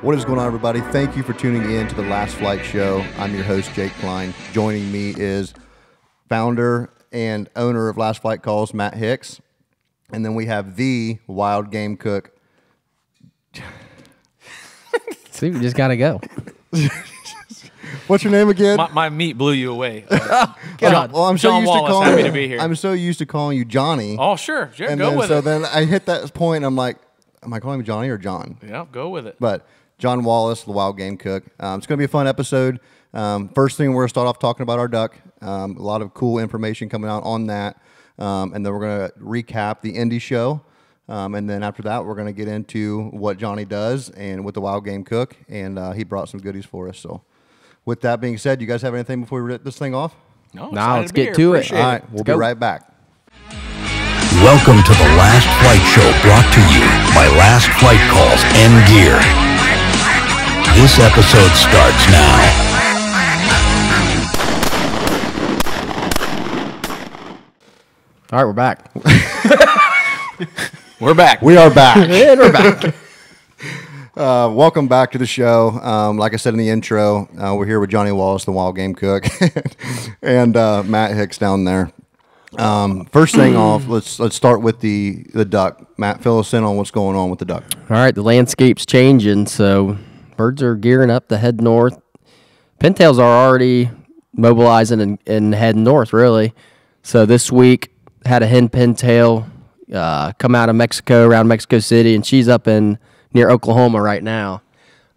What is going on, everybody? Thank you for tuning in to the Last Flight Show. I'm your host, Jake Klein. Joining me is founder and owner of Last Flight Calls, Matt Hicks. And then we have the wild game cook. See, we just got to go. What's your name again? My meat blew you away. John, well, I'm so John used Wallace, to calling happy to be here. I'm so used to calling you Johnny. Oh, sure. And go then, with so it. then I hit that point, I'm like, am I calling him Johnny or John? Yeah, go with it. But John Wallace, the wild game cook. It's going to be a fun episode. First thing, we're going to start off talking about our duck. A lot of cool information coming out on that. And then we're going to recap the indie show. And then after that, we're going to get into what Johnny does and with the wild game cook. And he brought some goodies for us. So with that being said, you guys have anything before we rip this thing off? No, let's get to it. All right, we'll be right back. Welcome to the Last Flight Show, brought to you by Last Flight Calls and Gear. This episode starts now. All right, we're back. We're back. We are back. And we're back. Welcome back to the show. Like I said in the intro, we're here with Johnny Wallace, the wild game cook, and Matt Hicks down there. First thing off, let's start with the duck. Matt, fill us in on what's going on with the duck. All right, the landscape's changing, so birds are gearing up to head north. Pintails are already mobilizing and heading north, really. So this week, had a hen pintail come out of Mexico, around Mexico City, and she's up in near Oklahoma right now.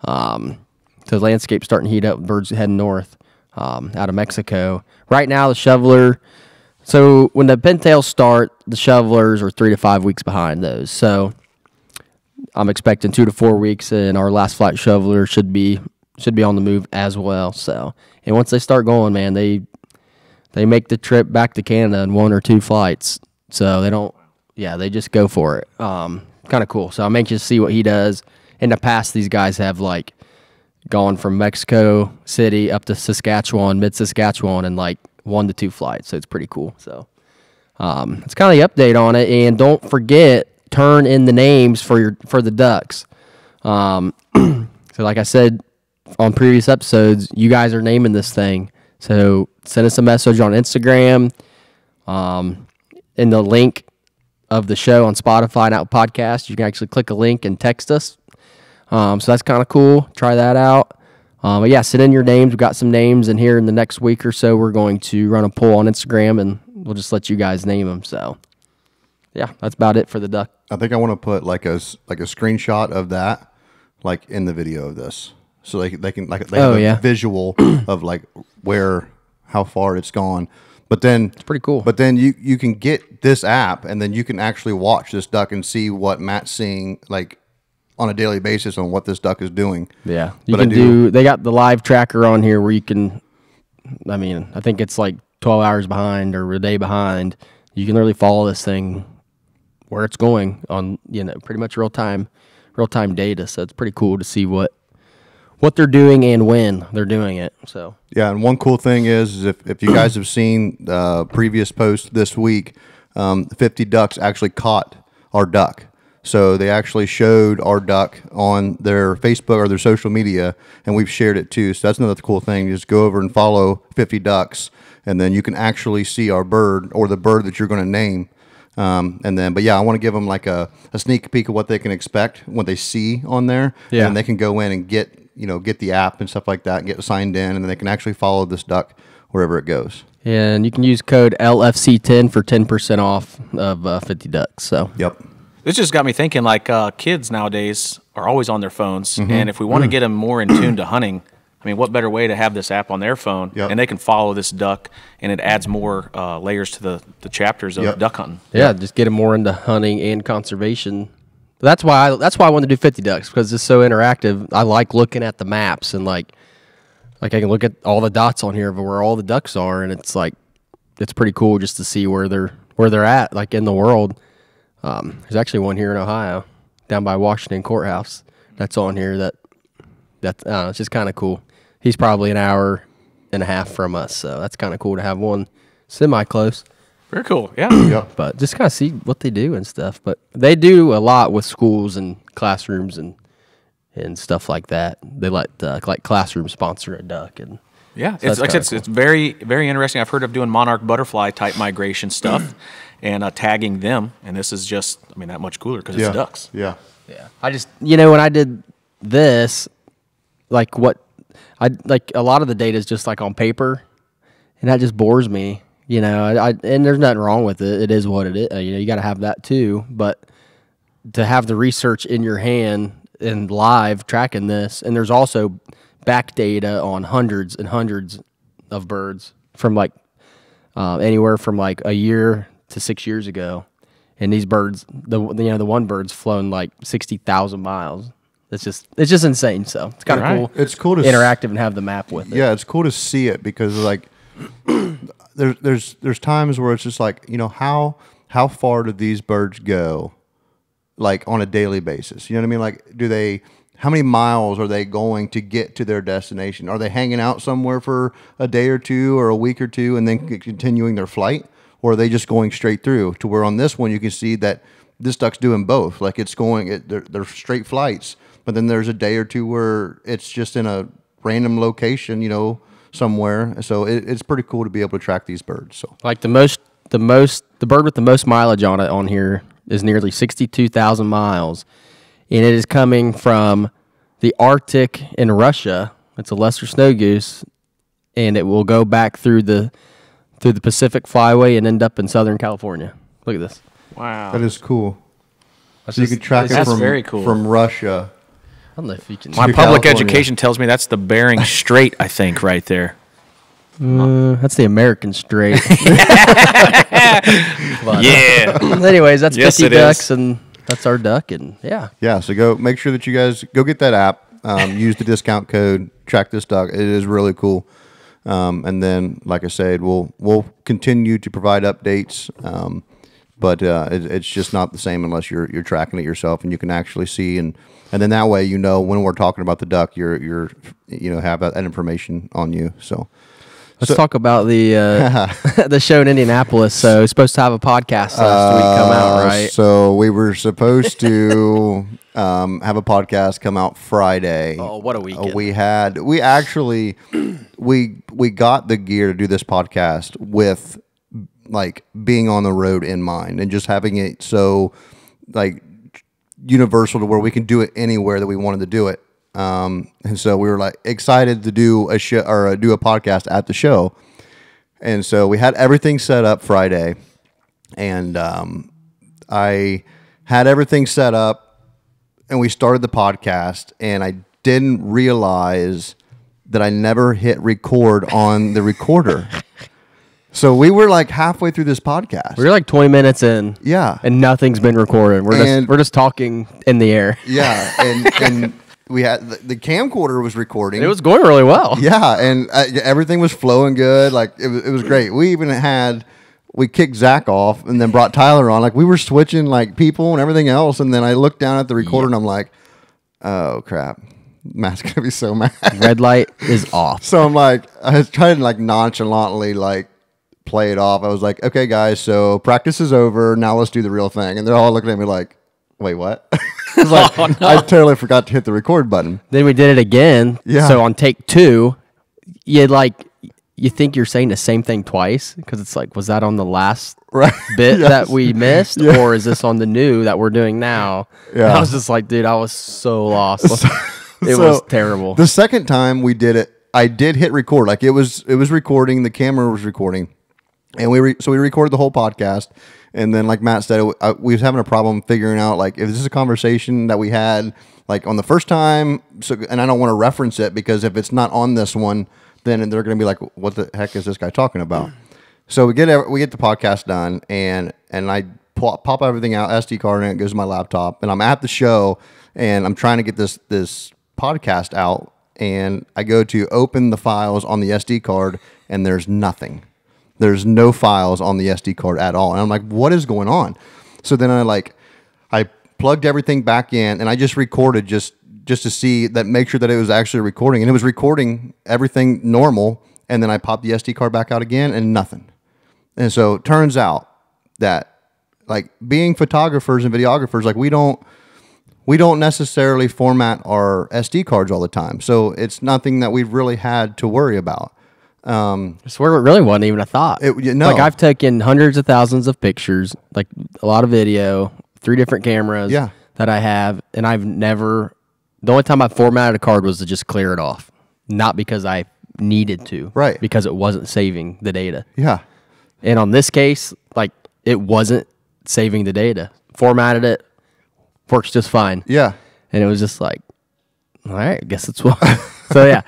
So the landscape's starting to heat up, birds heading north out of Mexico. Right now, the shoveler... So when the pintails start, the shovelers are 3 to 5 weeks behind those. So I'm expecting 2 to 4 weeks, and our last flight shoveler should be on the move as well. So, and once they start going, man, they make the trip back to Canada in 1 or 2 flights. So they just go for it. Kind of cool. So I'm anxious to see what he does. In the past, these guys have like gone from Mexico City up to Saskatchewan, mid-Saskatchewan, and like 1 to 2 flights, so it's pretty cool. So it's kind of the update on it, and don't forget, turn in the names for the ducks. So like I said on previous episodes, you guys are naming this thing. So send us a message on Instagram, in the link of the show on Spotify and Apple Podcasts. You can actually click a link and text us. So that's kind of cool. Try that out. But yeah, send in your names. We've got some names, and here in the next week or so, we're going to run a poll on Instagram, and we'll just let you guys name them. So, yeah, that's about it for the duck. I think I want to put like a screenshot of that, like in the video of this, so they can have a visual of like how far it's gone. But then it's pretty cool. But then you can get this app, and then you can actually watch this duck and see what Matt's seeing, like on a daily basis on what this duck is doing. Yeah. They got the live tracker on here where you can, I think it's like 12 hours behind or a day behind. You can literally follow this thing where it's going on, pretty much real time data. So it's pretty cool to see what they're doing and when they're doing it. So yeah, and one cool thing is if you guys have seen the previous post this week, 50 ducks actually caught our duck. So they actually showed our duck on their Facebook or their social media, and we've shared it too. So that's another cool thing. You just go over and follow 50 ducks, and then you can actually see our bird or the bird that you're going to name. But yeah, I want to give them like a sneak peek of what they can expect, what they see on there. Yeah. And they can go in and get the app and stuff like that and get signed in, and then they can actually follow this duck wherever it goes. And you can use code LFC10 for 10% off of 50 ducks. So yep. This just got me thinking, like, kids nowadays are always on their phones, and if we want to get them more in tune to hunting, what better way to have this app on their phone, and they can follow this duck, and it adds more layers to the chapters of duck hunting. Yeah, just get them more into hunting and conservation. That's why I wanted to do 50 ducks, because it's so interactive. I like looking at the maps, and like I can look at all the dots on here of where all the ducks are, and it's pretty cool just to see where they're at, like in the world. There's actually one here in Ohio, down by Washington Courthouse, that's on here. It's just kind of cool. He's probably an hour and a half from us, so that's kind of cool to have one semi-close. Very cool, yeah. But just kind of see what they do and stuff. But they do a lot with schools and classrooms and and stuff like that. They let like Classroom sponsor a duck, and yeah, so it's like I said, cool. it's very, very interesting. I've heard of doing monarch butterfly type migration stuff and tagging them, and this is just, I mean, that much cooler because it's ducks. Yeah. Yeah, I just when I did this, like like a lot of the data is just like on paper, and that just bores me. And there's nothing wrong with it. It is what it is. You got to have that too, but to have the research in your hand and live tracking this, and there's also back data on hundreds and hundreds of birds from like anywhere from like a year to 6 years ago, and these birds, the one bird's flown like 60,000 miles. It's just insane. So it's kind of cool. It's cool to interactive and have the map with it. Yeah, it's cool to see it because like there's times where it's just like how far do these birds go, like on a daily basis? You know what I mean? Like how many miles are they going to get to their destination? Are they hanging out somewhere for a day or two or a week or two and then continuing their flight? Or are they just going straight through to where on this one you can see that this duck's doing both? Like it's they're straight flights, but then there's a day or two where it's just in a random location, somewhere. So it's pretty cool to be able to track these birds. So like the bird with the most mileage on it on here is nearly 62,000 miles. And it is coming from the Arctic in Russia. It's a lesser snow goose, and it will go back through the Pacific Flyway and end up in Southern California. Look at this. Wow. that is cool. That's So you can track it very cool. from Russia. I don't know if you can. My to public California. education tells me that's the Bering Strait, I think, right there. That's the American Strait. But, Yeah. anyways, that's Yes, 50 it ducks, is. and that's our duck, and yeah. Yeah, so go make sure that you guys go get that app. Use the discount code. Track this duck. It is really cool. And then, like I said, we'll continue to provide updates. But it's just not the same unless you're tracking it yourself and you can actually see and then that way when we're talking about the duck, you're have that information on you. So Let's talk about the the show in Indianapolis. So we're supposed to have a podcast last week come out, right? So we were supposed to have a podcast come out Friday. Oh, what a weekend! We got the gear to do this podcast with like being on the road in mind and just having it so like universal to where we can do it anywhere that we wanted to do it. And so we were like excited to do a show or do a podcast at the show. And so we had everything set up Friday, and I had everything set up and we started the podcast, and I didn't realize that I never hit record on the recorder. So we were like halfway through this podcast. We were like 20 minutes in. Yeah. And nothing's been recorded. We're just talking in the air. Yeah. And we had the camcorder was recording. It was going really well. Yeah. And everything was flowing good. Like it was great. We even we kicked Zach off and then brought Tyler on. Like we were switching like people and everything else. And then I looked down at the recorder and I'm like, oh crap. Matt's going to be so mad. Red light is off. So I'm like, I was trying to like nonchalantly like play it off. I was like, okay, guys, so practice is over. Now let's do the real thing. And they're all looking at me like, wait, what? I was like, Oh, no. I totally forgot to hit the record button. Then we did it again. Yeah. So on take 2, you think you're saying the same thing twice because it's like, was that on the last Right. bit Yes. that we missed, Yeah. or is this on the new that we're doing now? Yeah. And I was just like, dude, I was so lost. It So, was terrible. The second time we did it, I did hit record. Like it was recording. The camera was recording. And we recorded the whole podcast. And then like Matt said, we was having a problem figuring out like if this is a conversation that we had like on the first time. So, and I don't want to reference it because if it's not on this one, then they're going to be like, what the heck is this guy talking about? So we get the podcast done and I pop everything out, SD card, and it goes to my laptop. And I'm at the show and I'm trying to get this podcast out. And I go to open the files on the SD card and there's nothing. There's no files on the SD card at all. And I'm like, what is going on? So then I plugged everything back in and I just recorded just to see that, make sure that it was actually recording. And it was recording everything normal. And then I popped the SD card back out again and nothing. And so it turns out that like being photographers and videographers, like we don't we don't necessarily format our SD cards all the time. So it's nothing that we've really had to worry about. I swear it really wasn't even a thought. No. Like I've taken hundreds of thousands of pictures, like a lot of video, 3 different cameras that I have, and I've never. The only time I formatted a card was to just clear it off, not because I needed to, right? Because it wasn't saving the data. Yeah. And on this case, like it wasn't saving the data. Formatted it, works just fine. Yeah. And it was just like, all right, I guess it's what. So yeah.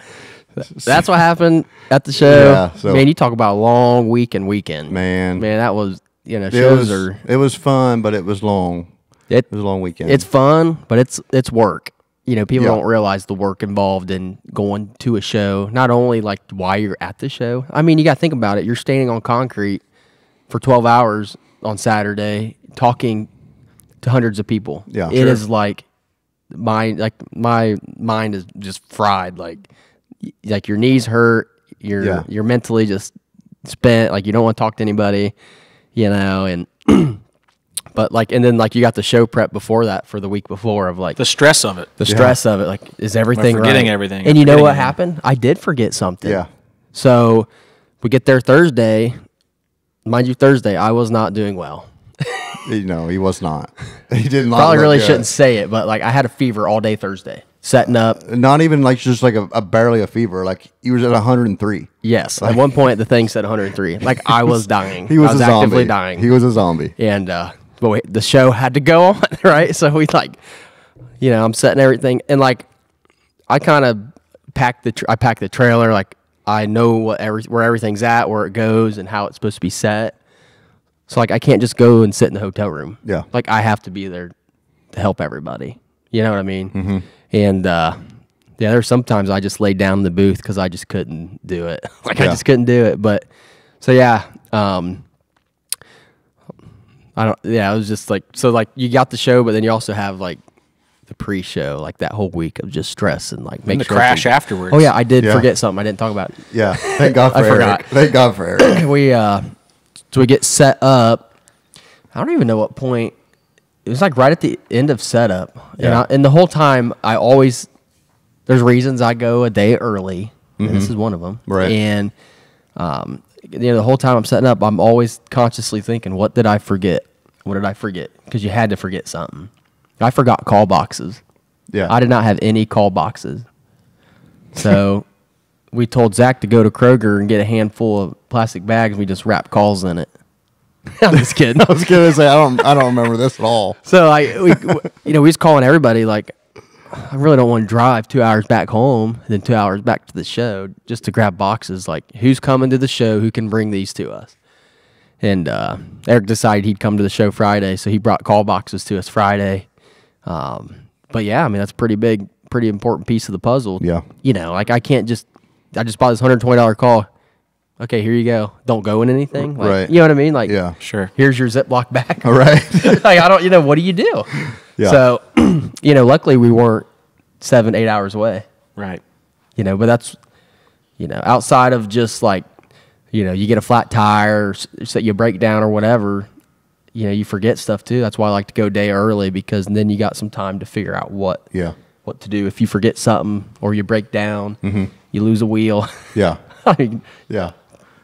That's what happened at the show. Yeah, so, man, you talk about a long weekend. Man, that was, shows it was fun, but it was long. It was a long weekend. It's fun, but it's work. People don't realize the work involved in going to a show. Not only like why you're at the show. I mean, you got to think about it. You're standing on concrete for 12 hours on Saturday talking to hundreds of people. Yeah, it is like my mind is just fried. Like your knees hurt, you're mentally just spent, like you don't want to talk to anybody, and but and then you got the show prep before that for the week before of the stress of it. Stress of it, like is everything forgetting right? everything. And you know what happened? I did forget something. Yeah. So we get there Thursday. Mind you, Thursday I was not doing well. No, he was not. He did not. Probably really shouldn't say it, but I had a fever all day Thursday. Setting up. Not even just a barely a fever. Like he was at 103. Yes. At one point the thing said 103. Like I was dying. He was I was a zombie. actively dying. He was a zombie. And but the show had to go on, right? So we I'm setting everything, and I kind of packed the trailer. I know where everything's at, where it goes, and how it's supposed to be set. So I can't just go and sit in the hotel room. Yeah. I have to be there to help everybody. You know what I mean? Mm-hmm. And there's sometimes I just laid down in the booth because I just couldn't do it. I just couldn't do it. But so yeah, I don't. Yeah, it was just you got the show, but then you also have the pre-show, that whole week of just stress and make the sure crash afterwards. Oh yeah, I did forget something I didn't talk about. Yeah, thank God for I Eric. forgot. Thank God for Eric. So we get set up. I don't even know what point. It was right at the end of setup, and the whole time there's reasons I go a day early. And this is one of them, right? And the whole time I'm setting up, I'm always consciously thinking, what did I forget? What did I forget? Because you had to forget something. I forgot call boxes. Yeah, I did not have any call boxes. So we told Zach to go to Kroger and get a handful of plastic bags. And we just wrapped calls in it. I'm just kidding. I was gonna say I don't remember this at all. So we was calling everybody I really don't want to drive 2 hours back home and then 2 hours back to the show just to grab boxes. Who's coming to the show? Who can bring these to us? And Eric decided he'd come to the show Friday, so he brought call boxes to us Friday. But yeah, I mean that's pretty important piece of the puzzle. Yeah. I can't just bought this $120 call. Okay, here you go. Don't go in anything. Right. You know what I mean? Yeah. Sure. Here's your Ziploc bag. All right. I don't, what do you do? Yeah. So, luckily we weren't 7-8 hours away. Right. But that's, outside of just you get a flat tire, so you break down or whatever, you forget stuff too. That's why I like to go a day early because then you got some time to figure out what to do. If you forget something or you break down, you lose a wheel. Yeah. Yeah.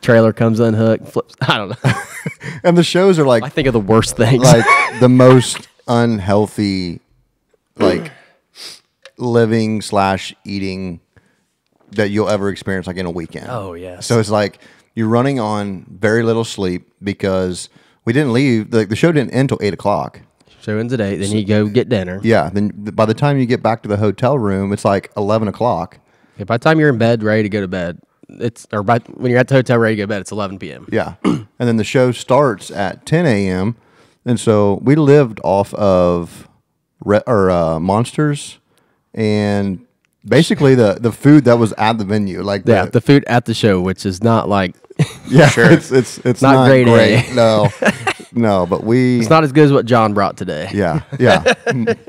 Trailer comes unhooked, flips. I don't know. And the shows are I think of the worst things. the most unhealthy, living / eating that you'll ever experience in a weekend. Oh, yes. So it's you're running on very little sleep because we didn't leave. The show didn't end till 8 o'clock. Show ends at 8, then you go get dinner. Yeah. Then by the time you get back to the hotel room, it's 11 o'clock. Okay, by the time you're in bed, ready to go to bed, when you're at the hotel ready to go to bed, it's 11 p.m. Yeah. And then the show starts at 10 a.m. And so we lived off of Monsters and basically the food that was at the venue. The food at the show, which is not yeah, sure. It's not great. No, no, but it's not as good as what John brought today. Yeah.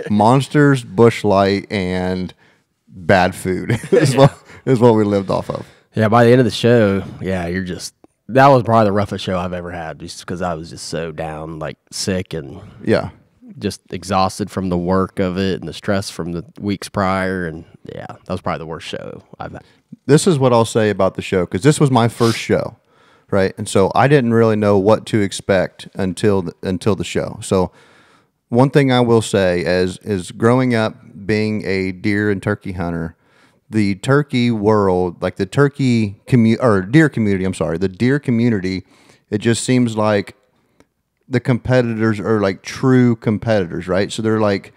Monsters, Busch Light, and bad food is what we lived off of. Yeah, by the end of the show, that was probably the roughest show I've ever had just because I was just so down, sick and just exhausted from the work of it and the stress from the weeks prior. And yeah, that was probably the worst show I've had. This is what I'll say about the show, because this was my first show, right? And so I didn't really know what to expect until the show. So one thing I will say is growing up being a deer and turkey hunter, the turkey world, like the turkey deer community, the deer community, it just seems like the competitors are like true competitors, right? So they're like,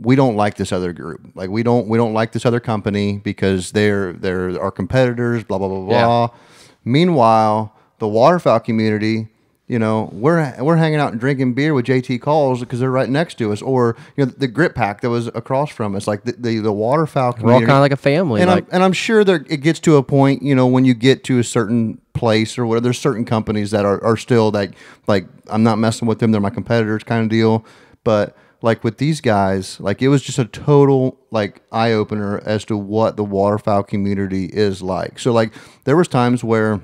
we don't like this other group. Like we don't like this other company because they're our competitors, blah, blah, blah, blah. Yeah. Meanwhile, the waterfowl community, you know, we're hanging out and drinking beer with JT Calls because they're right next to us, or you know, the Grit Pack that was across from us, like the waterfowl community. We're all kind of like a family. And I'm sure it gets to a point, you know, when you get to a certain place or whatever, there's certain companies that are still like I'm not messing with them, they're my competitors kind of deal. But like with these guys, like it was just a total like eye opener as to what the waterfowl community is like. So like there was times where,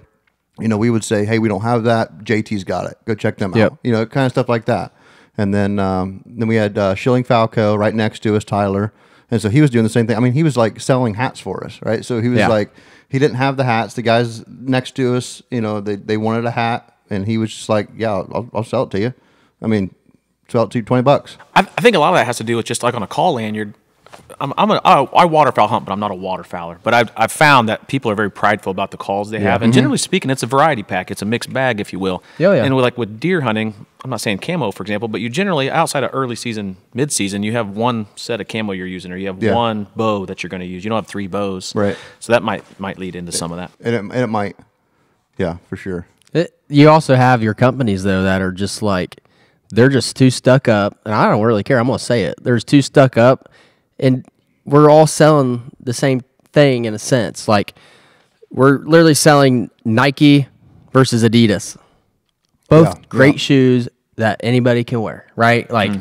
you know, we would say, hey, we don't have that. JT's got it. Go check them out. You know, kind of stuff like that. And then we had Schilling Falco right next to us, Tyler. And so he was doing the same thing. I mean, he was like selling hats for us, right? So he was like, he didn't have the hats. The guys next to us, you know, they wanted a hat. And he was just like, yeah, I'll sell it to you. I mean, sell it to you $20. I think a lot of that has to do with just like on a call lanyard. I waterfowl hunt, but I'm not a waterfowler. But I've found that people are very prideful about the calls they have, and generally speaking, it's a variety pack. It's a mixed bag, if you will. And with deer hunting, I'm not saying camo, for example, but you generally outside of early season, mid season, you have one set of camo you're using, or you have one bow that you're going to use. You don't have 3 bows, right? So that might lead into some of that, and it might, yeah, for sure. You also have your companies though that are just like they're just too stuck up, and I don't really care. I'm going to say it. They're too stuck up. And we're all selling the same thing in a sense. Like, we're literally selling Nike versus Adidas. Both great shoes that anybody can wear, right? Like,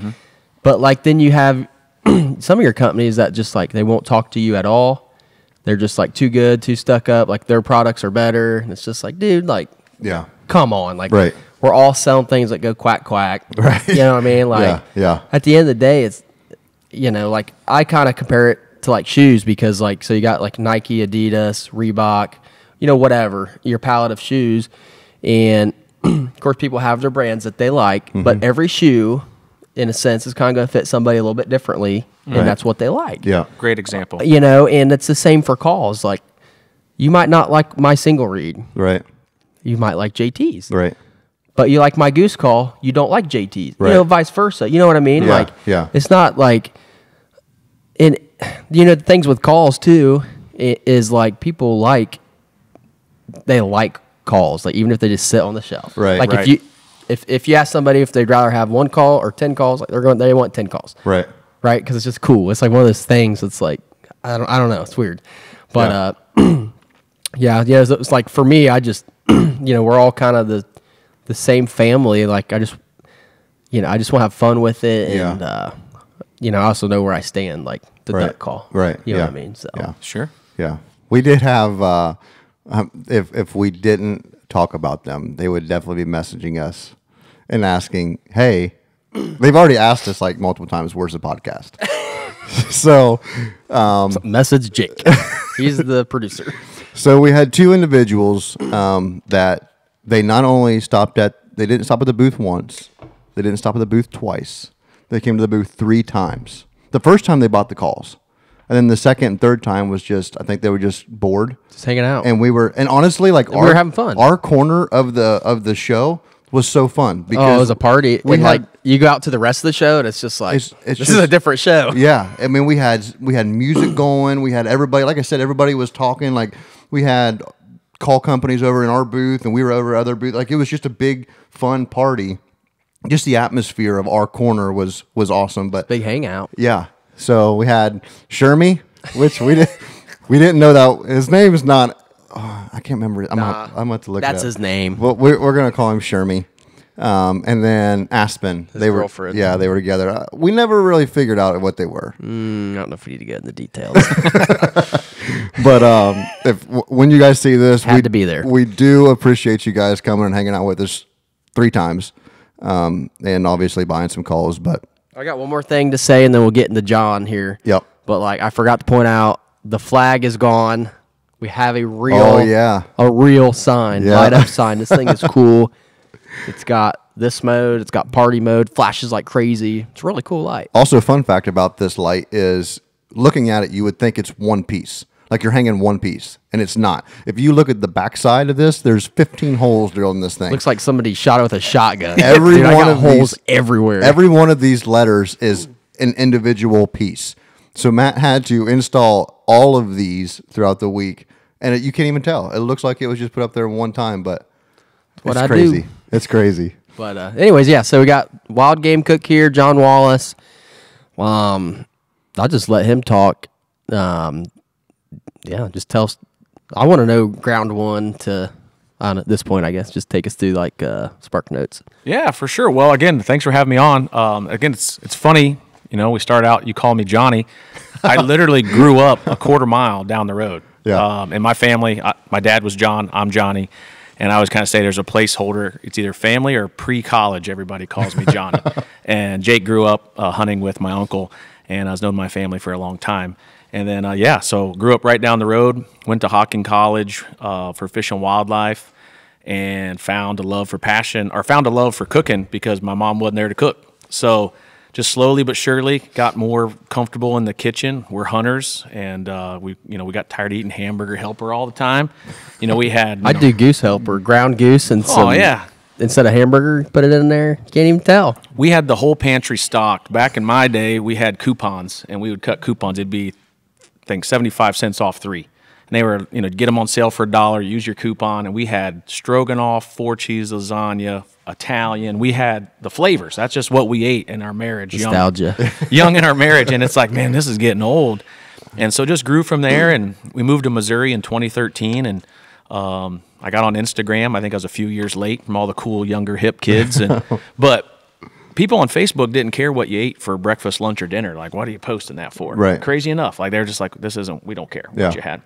but like then you have some of your companies that just like they won't talk to you at all. They're just like too good, too stuck up. Like their products are better, and it's just like, dude, like, come on, like, we're all selling things that go quack quack, right? You know what I mean? Like, at the end of the day, it's, you know, like I kind of compare it to like shoes because like, so you got like Nike, Adidas, Reebok, you know, whatever, your palette of shoes. And of course people have their brands that they like, but every shoe in a sense is kind of going to fit somebody a little bit differently. And that's what they like. Yeah. Great example. You know, and it's the same for calls. Like you might not like my single read. Right. You might like JT's. Right. But you like my goose call, you don't like JT's. Right. You know, vice versa. You know what I mean? Yeah. It's not like, and you know, the things with calls too is like people they like calls, like even if they just sit on the shelf. Right. Like if you ask somebody if they'd rather have 1 call or 10 calls, like they want 10 calls. Right. Right. Because it's just cool. It's like one of those things that's like I don't know. It's weird, but it's like for me, I just you know, we're all kind of the same family. Like I just want to have fun with it, and you know, I also know where I stand, like the duck call. Right. You know what I mean? So Sure. Yeah. We did have if we didn't talk about them, they would definitely be messaging us and asking, hey, they've already asked us like multiple times, where's the podcast? So message Jake. He's the producer. So we had 2 individuals that they not only they didn't stop at the booth once, they didn't stop at the booth twice. They came to the booth 3 times. The first time they bought the calls. And then the second and third time was just, I think they were just bored. Just hanging out. And honestly, like we were having fun. Our corner of the show was so fun. Because it was a party. You go out to the rest of the show and it's just like, this is a different show. Yeah. I mean, we had music going. We had everybody, like I said, everybody was talking. Like we had call companies over in our booth and we were over other booth. Like it was just a big fun party. Just the atmosphere of our corner was awesome. But big hangout. Yeah. So we had Shermy, which we didn't know that his name is not. I can't remember. I'm going to look. That's it up. his name. Well, we're gonna call him Shermy. And then Aspen. His girlfriend. Yeah, they were together. We never really figured out what they were. I don't know if we need to get in the details. But when you guys see this, Had to be there. We do appreciate you guys coming and hanging out with us 3 times, and obviously buying some calls. But I got one more thing to say, and then we'll get into John here. Yep. But like I forgot to point out, the flag is gone. We have a real, a real sign, light up sign. This thing is cool. It's got this mode. It's got party mode. Flashes like crazy. It's a really cool light. Also, a fun fact about this light is, looking at it, you would think it's one piece. Like you're hanging one piece, and it's not. If you look at the back side of this, there's 15 holes drilled in this thing. Looks like somebody shot it with a shotgun. Every Dude, one of holes these, everywhere. Every one of these letters is an individual piece. So Matt had to install all of these throughout the week, and you can't even tell. It looks like it was just put up there one time, but it's crazy. It's crazy. But anyways, yeah. So we got Wild Game Cook here, John Wallace. I'll just let him talk. Yeah, just tell us. I want to know ground one to, at this point, I guess, just take us through like Spark Notes. Yeah, for sure. Well, again, thanks for having me on. Again, it's funny. You know, we start out, you call me Johnny. I literally grew up a quarter mile down the road. Yeah. And my family, my dad was John, I'm Johnny. And I always kind of say there's a placeholder. It's either family or pre-college. Everybody calls me Johnny. And Jake grew up hunting with my uncle, and I was known my family for a long time. And then, so grew up right down the road, went to Hocking College for fish and wildlife, and found a love for cooking because my mom wasn't there to cook. So just slowly but surely got more comfortable in the kitchen. We're hunters, and we got tired of eating hamburger helper all the time. You know, we had I do goose helper, ground goose, and some. Oh yeah. Instead of hamburger, put it in there. Can't even tell. We had the whole pantry stocked. Back in my day, we had coupons, and we would cut coupons. It'd be, I think, 75 cents off 3. And they were, get them on sale for $1, use your coupon. And we had stroganoff, 4-cheese lasagna, Italian. We had the flavors. That's just what we ate in our marriage. Nostalgia. Young in our marriage. And it's like, man, this is getting old. And so just grew from there. And we moved to Missouri in 2013. And I got on Instagram. I think I was a few years late from all the cool, younger, hip kids. But people on Facebook didn't care what you ate for breakfast, lunch, or dinner. Like, what are you posting that for? Right. Crazy enough. Like, they're just like, we don't care what you had.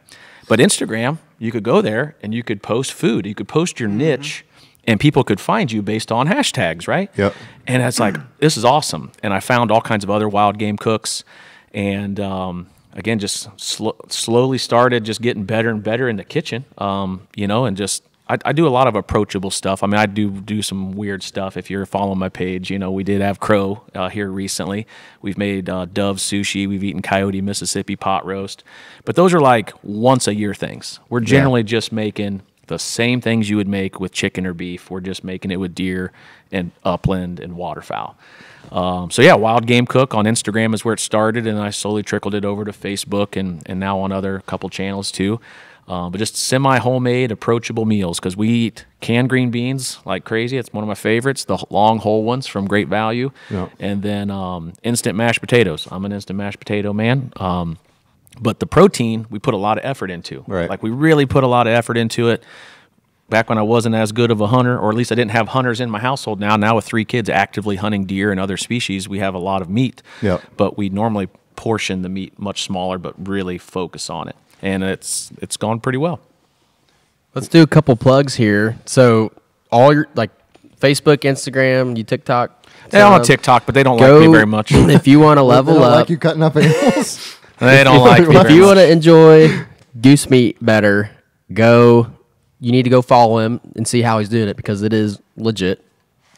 But Instagram, you could go there and you could post food. You could post your niche, and people could find you based on hashtags, right? Yep. And it's like, this is awesome. And I found all kinds of other wild game cooks. And again, just slowly started just getting better and better in the kitchen, and just I do a lot of approachable stuff. I mean, I do some weird stuff. If you're following my page, we did have crow here recently. We've made dove sushi. We've eaten coyote Mississippi pot roast. But those are like once a year things. We're generally just making the same things you would make with chicken or beef. We're just making it with deer and upland and waterfowl. Wild Game Cook on Instagram is where it started, and I slowly trickled it over to Facebook and now on other couple channels too. But just semi-homemade, approachable meals, because we eat canned green beans like crazy. It's one of my favorites, the long whole ones from Great Value. Yep. And then instant mashed potatoes. I'm an instant mashed potato man. But the protein, we put a lot of effort into. Right. Like, we really put a lot of effort into it. Back when I wasn't as good of a hunter, or at least I didn't have hunters in my household. Now with 3 kids actively hunting deer and other species, we have a lot of meat. Yep. But we normally portion the meat much smaller, but really focus on it. And it's gone pretty well. Let's do a couple plugs here. So all your Facebook, Instagram, you TikTok. They're on TikTok, but they don't like me very much. If you want to level they don't up, like you cutting up animals. They don't like me. If you want to enjoy goose meat better, you need to go follow him and see how he's doing it, because it is legit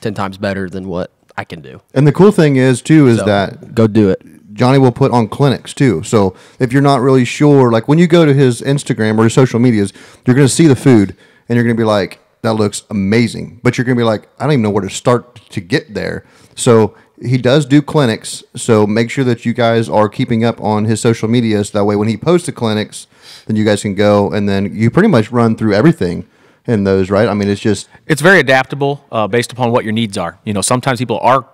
10 times better than what I can do. And the cool thing is that go do it. Johnny will put on clinics too. So if you're not really sure, like when you go to his Instagram or his social medias, you're going to see the food and you're going to be like, that looks amazing. But you're going to be like, I don't even know where to start to get there. So he does do clinics. So make sure that you guys are keeping up on his social media. So that way when he posts the clinics, then you guys can go, and then you pretty much run through everything in those, right? I mean, it's very adaptable based upon what your needs are. Sometimes people are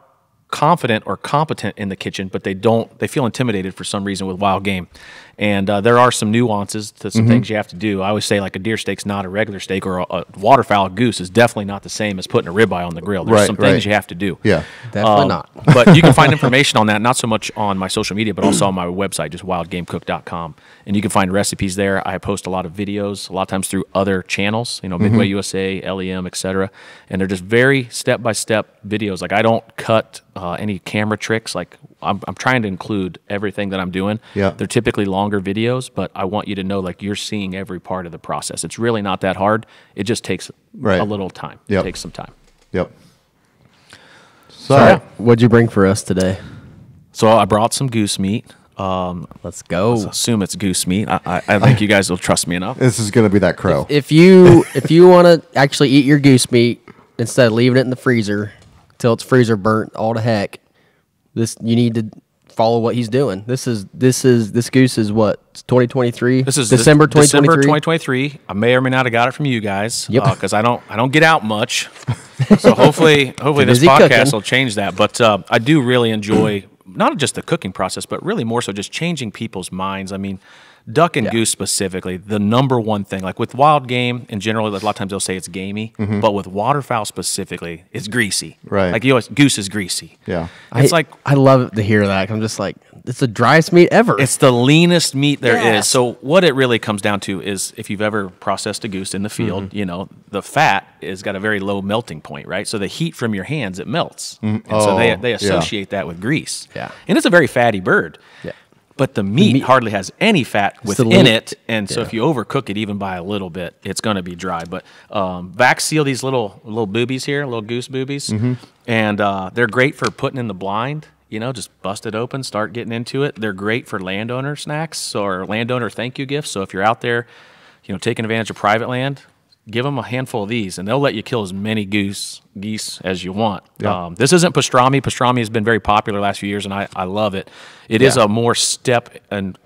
confident or competent in the kitchen, but they feel intimidated for some reason with wild game. And there are some nuances to some things you have to do. I always say like a deer steak's not a regular steak, or a waterfowl goose is definitely not the same as putting a ribeye on the grill. There's some things you have to do. Yeah, Definitely not. But you can find information on that, not so much on my social media, but also on my website, just wildgamecook.com. And you can find recipes there. I post a lot of videos, a lot of times through other channels, Midway USA, LEM, etc. And they're just very step-by-step videos. Like I don't cut any camera tricks. Like I'm trying to include everything that I'm doing. Yeah. They're typically longer videos, but I want you to know like you're seeing every part of the process. It's really not that hard. It just takes a little time. Yep. It takes some time. Yep. So, what'd you bring for us today? So I brought some goose meat. Let's go. Let's assume it's goose meat. I think you guys will trust me enough. This is going to be that crow. If you want to actually eat your goose meat instead of leaving it in the freezer till it's freezer burnt all to heck, you need to follow what he's doing. This goose is what, 2023? This is December 2023. December 2023. I may or may not have got it from you guys. Yep. Because I don't get out much. So hopefully this busy podcast cooking. will change that. But I do really enjoy not just the cooking process, but really more so just changing people's minds. I mean, duck and goose specifically, the number one thing, like with wild game in general, a lot of times they'll say it's gamey, but with waterfowl specifically, it's greasy. Right. Like goose is greasy. Yeah. It's like I love to hear that. I'm just like, it's the driest meat ever. it's the leanest meat there is. Yes. So what it really comes down to is if you've ever processed a goose in the field, the fat has got a very low melting point, right? So the heat from your hands, it melts. And so they associate that with grease. Yeah. And it's a very fatty bird. Yeah. But the meat hardly has any fat within it, and so Yeah. if you overcook it even by a little bit, it's going to be dry. But vac seal these little boobies here, little goose boobies, and they're great for putting in the blind. Just bust it open, start getting into it. They're great for landowner snacks or landowner thank you gifts. So if you're out there, taking advantage of private land, give them a handful of these, and they'll let you kill as many geese as you want. Yeah. This isn't pastrami. Pastrami has been very popular the last few years, and I love it. It is a more step, and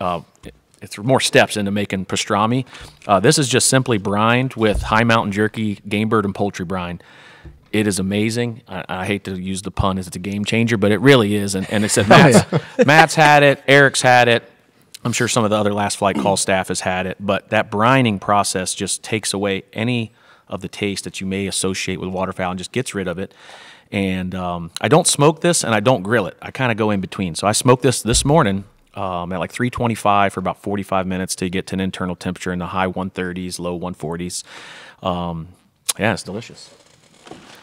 it's more steps into making pastrami. This is just simply brined with high mountain jerky, game bird, and poultry brine. It is amazing. I hate to use the pun as it's a game changer, but it really is. And it said Matt's had it, Eric's had it. I'm sure some of the other Last Flight Call staff has had it, but that brining process just takes away any of the taste that you may associate with waterfowl and just gets rid of it. And I don't smoke this and I don't grill it. I kind of go in between. So I smoked this morning at like 325 for about 45 minutes to get to an internal temperature in the high 130s, low 140s. Yeah, it's delicious.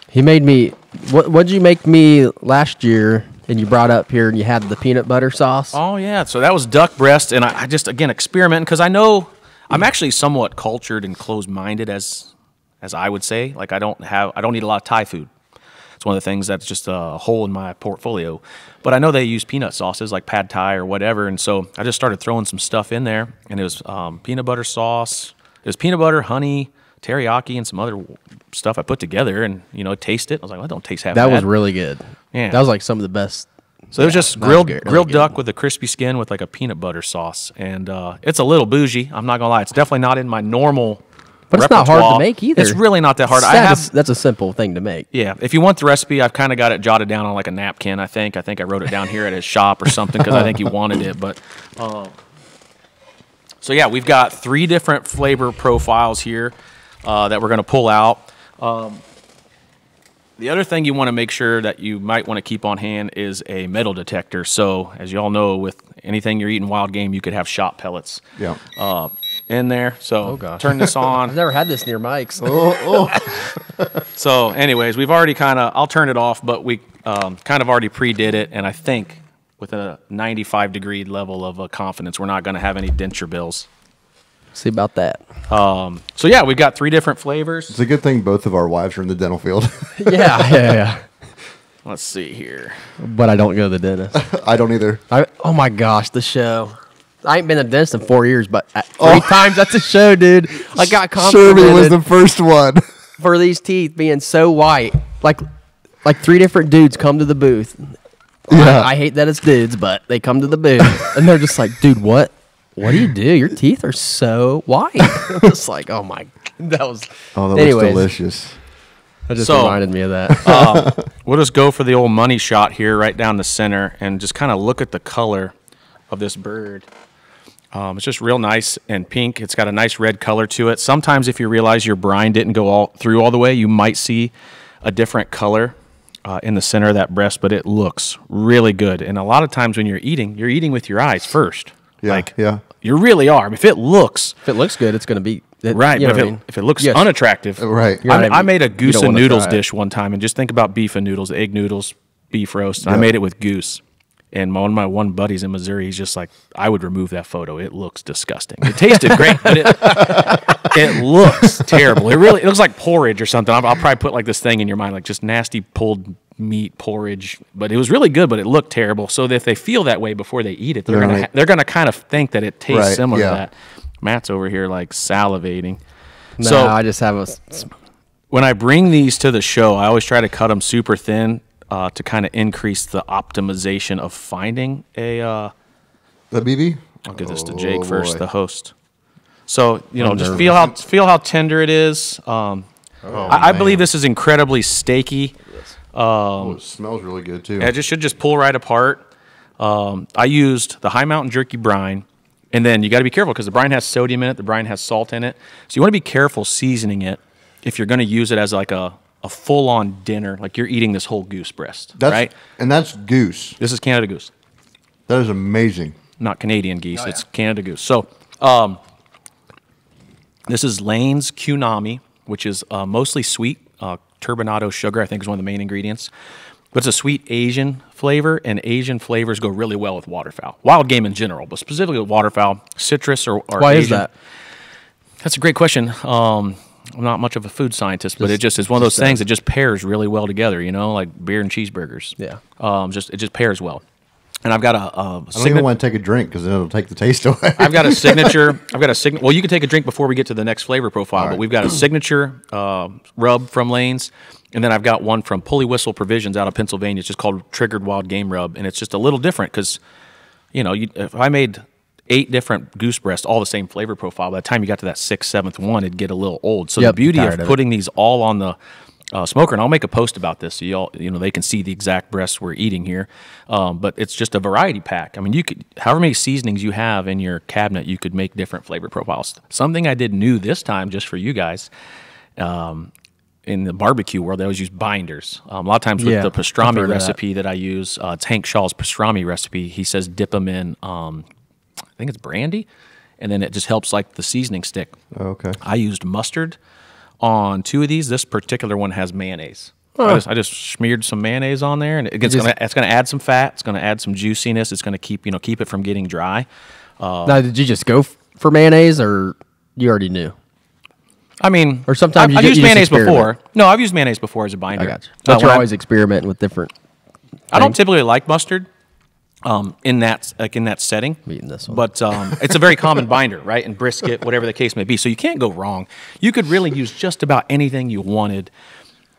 He made me. What'd you make me last year? And you brought up here, and you had the peanut butter sauce. Oh yeah, so that was duck breast, and I just again experimenting because I know I'm actually somewhat cultured and closed-minded, as I would say. Like I don't eat a lot of Thai food. It's one of the things that's just a hole in my portfolio. But I know they use peanut sauces like pad Thai or whatever, and so I just started throwing some stuff in there, and it was peanut butter sauce. It was peanut butter, honey, teriyaki, and some other stuff I put together, and taste it. I was like, well, that don't taste half bad. That was really good. Yeah. That was like some of the best. So it was just grilled duck with a crispy skin with like a peanut butter sauce, and it's a little bougie. I'm not gonna lie, it's definitely not in my normal. But it's not hard to make either. It's really not that hard. That's a simple thing to make. Yeah, if you want the recipe, I've kind of got it jotted down on like a napkin. I think I wrote it down here at his shop or something because I think he wanted it. But so yeah, we've got 3 different flavor profiles here that we're gonna pull out. The other thing you want to make sure that you might want to keep on hand is a metal detector. So, as you all know, with anything you're eating wild game, you could have shot pellets in there. So, turn this on. I've never had this near Mike's. So, anyways, we've already I'll turn it off, but we kind of already pre-did it. And I think with a 95-degree level of confidence, we're not going to have any denture bills. See about that. So yeah, we've got 3 different flavors. It's a good thing both of our wives are in the dental field. Yeah. Let's see here. But I don't go to the dentist. I don't either. Oh my gosh, the show. I ain't been to the dentist in 4 years, but 3 times at the show, dude. I got complimented. Sherby was the first one. For these teeth being so white. Like 3 different dudes come to the booth. Yeah. I hate that it's dudes, but they come to the booth and they're just like, dude, what do you do? Your teeth are so white. It's like, oh my, that was. Oh, that was delicious. That just reminded me of that. We'll just go for the old money shot here, right down the center, and just kind of look at the color of this bird. It's just real nice and pink. It's got a nice red color to it. Sometimes if you realize your brine didn't go all the way, you might see a different color in the center of that breast, but it looks really good. And a lot of times when you're eating with your eyes first. Yeah. You really are. I mean, if it looks good, it's going to be right. But if it looks unattractive, right. I made a goose and noodles dish one time, and just think about beef and noodles, egg noodles, beef roast. And I made it with goose. And one of my buddies in Missouri, he's just like, I would remove that photo. It looks disgusting. It tasted great, but it looks terrible. It looks like porridge or something. I'll probably put like this thing in your mind, like just nasty pulled meat porridge. But it was really good, but it looked terrible. So that if they feel that way before they eat it, they're gonna kind of think that it tastes similar to that. Matt's over here like salivating. No, so I just have when I bring these to the show, I always try to cut them super thin. To kind of increase the optimization of finding the BB. I'll give this to Jake first, the host. So just feel how tender it is. I believe this is incredibly steaky. It smells really good too. It should just pull right apart. I used the High Mountain Jerky brine, and then you got to be careful because the brine has sodium in it. The brine has salt in it, so you want to be careful seasoning it if you're going to use it as like a full-on dinner, like you're eating this whole goose breast, right? And that's goose. This is Canada goose. That is amazing. Not Canadian geese. It's Canada goose. So this is Lane's Kunami, which is mostly sweet. Turbinado sugar, I think, is one of the main ingredients. But it's a sweet Asian flavor, and Asian flavors go really well with waterfowl. Wild game in general, but specifically with waterfowl, citrus or Why Asian. is that? That's a great question. I'm not much of a food scientist, but it just is one of those things that just pairs really well together, like beer and cheeseburgers. Yeah. It just pairs well. And I've got I don't even want to take a drink because then it'll take the taste away. I've got a signature. Well, you can take a drink before we get to the next flavor profile, but we've got a signature rub from Lane's, and then I've got one from Pulley Whistle Provisions out of Pennsylvania. It's just called Triggered Wild Game Rub, and it's just a little different because, if I made 8 different goose breasts, all the same flavor profile, by the time you got to that 6th, 7th one, it'd get a little old. So the beauty of putting these all on the smoker, and I'll make a post about this so y'all, they can see the exact breasts we're eating here. But it's just a variety pack. I mean, you could, however many seasonings you have in your cabinet, you could make different flavor profiles. Something I did new this time, just for you guys, in the barbecue world, they always use binders. A lot of times with the pastrami recipe that I use, it's Hank Shaw's pastrami recipe. He says dip them in, I think it's brandy, and then it just helps like the seasoning stick. Okay. I used mustard on 2 of these. This particular one has mayonnaise. I just smeared some mayonnaise on there, and it's going to add some fat. It's going to add some juiciness. It's going to keep it from getting dry. Now, did you just go for mayonnaise, or you already knew? I mean, or sometimes I've used mayonnaise before. No, I've used mayonnaise before as a binder. I got you. But you're always experimenting with different things. I don't typically like mustard. In that setting, I'm eating this one. But it's a very common binder, right? And brisket, whatever the case may be. So you can't go wrong. You could really use just about anything you wanted.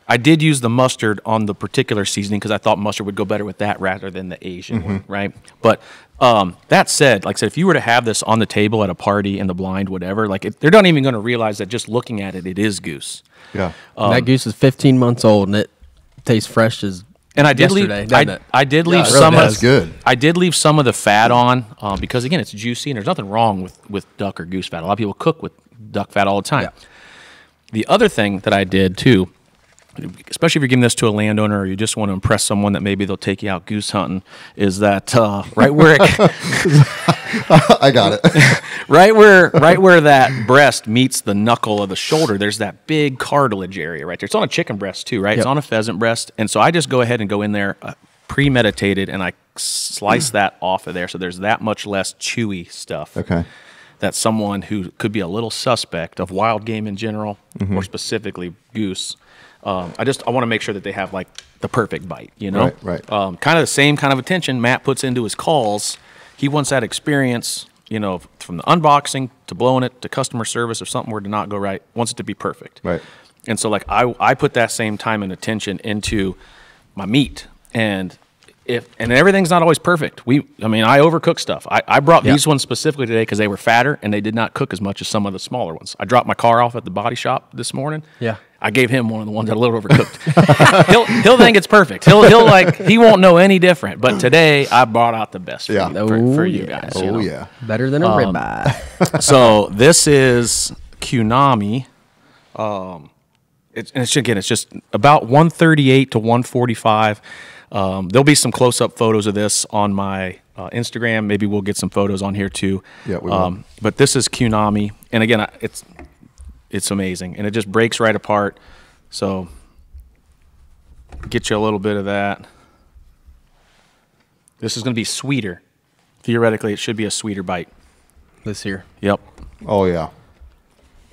I did use the mustard on the particular seasoning because I thought mustard would go better with that rather than the Asian one, right? But that said, like I said, if you were to have this on the table at a party in the blind, whatever, they're not even going to realize that just looking at it is goose. Yeah. That goose is 15 months old, and it tastes fresh as. And I did leave. I did leave some. That's good. I did leave some of the fat on because again, it's juicy, and there's nothing wrong with duck or goose fat. A lot of people cook with duck fat all the time. Yeah. The other thing that I did too, especially if you're giving this to a landowner or you just want to impress someone that maybe they'll take you out goose hunting, is that right where I got it. right where that breast meets the knuckle of the shoulder, there's that big cartilage area right there. It's on a chicken breast too, right? Yep. It's on a pheasant breast, and so I just go ahead and go in there premeditated, and I slice that off of there, so there's that much less chewy stuff. Okay. That someone who could be a little suspect of wild game in general, or specifically goose. I want to make sure that they have like the perfect bite, Right. Kind of the same kind of attention Matt puts into his calls. He wants that experience, from the unboxing to blowing it to customer service. If something were to not go right, wants it to be perfect. Right. And so I put that same time and attention into my meat, and everything's not always perfect. I overcook stuff. I brought these ones specifically today because they were fatter and they did not cook as much as some of the smaller ones. I dropped my car off at the body shop this morning. Yeah. I gave him one of the ones that are a little overcooked. he'll think it's perfect. He'll like he won't know any different. But today I brought out the best for you guys. Oh you know? yeah, better than a ribeye. So this is Kunami. It's just about 138 to 145. There'll be some close-up photos of this on my Instagram. Maybe we'll get some photos on here too. Yeah, we will. But this is Kunami, and again, it's amazing, and it just breaks right apart. So get you a little bit of that. This is going to be sweeter. Theoretically, it should be a sweeter bite. This here. Yep. oh yeah.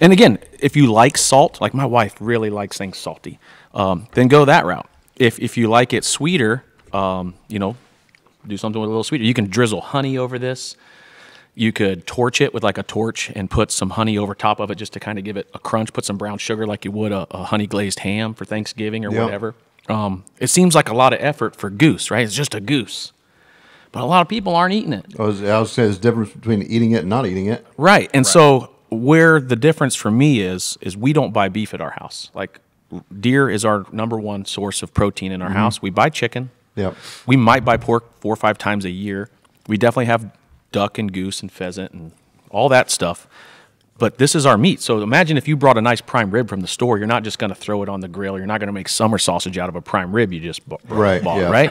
And again, if you like salt, like my wife really likes things salty, then go that route. If you like it sweeter, do something with a little sweeter. You can drizzle honey over this. You could torch it with like a torch and put some honey over top of it just to kind of give it a crunch. Put some brown sugar like you would a honey glazed ham for Thanksgiving or whatever. It seems like a lot of effort for goose, right? It's just a goose. But a lot of people aren't eating it. I was saying there's a difference between eating it and not eating it. Right. And so where the difference for me is we don't buy beef at our house. Like deer is our number one source of protein in our house. We buy chicken. Yep. We might buy pork 4 or 5 times a year. We definitely have duck and goose and pheasant and all that stuff. But this is our meat. So imagine if you brought a nice prime rib from the store. You're not just going to throw it on the grill. You're not going to make summer sausage out of a prime rib you just bought, right?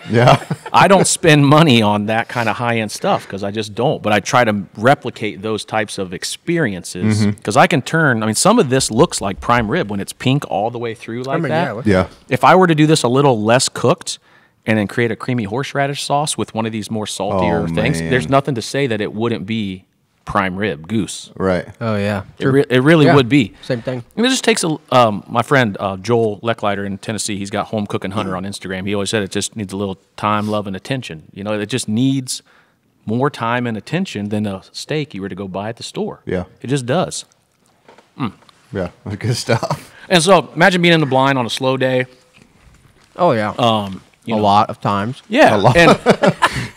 Yeah. I don't spend money on that kind of high-end stuff because I just don't. But I try to replicate those types of experiences because I can turn. I mean, some of this looks like prime rib when it's pink all the way through like that. Yeah. If I were to do this a little less cooked and then create a creamy horseradish sauce with one of these more saltier things, there's nothing to say that it wouldn't be prime rib goose. Right. Oh yeah. It really would be. Same thing. And it just takes my friend Joel Lecklider in Tennessee. He's got Home Cooking Hunter on Instagram. He always said it just needs a little time, love, and attention. You know, it just needs more time and attention than a steak you were to go buy at the store. Yeah. It just does. Yeah. Good stuff. And so imagine being in the blind on a slow day. Oh yeah. A lot of times. Yeah. A lot. And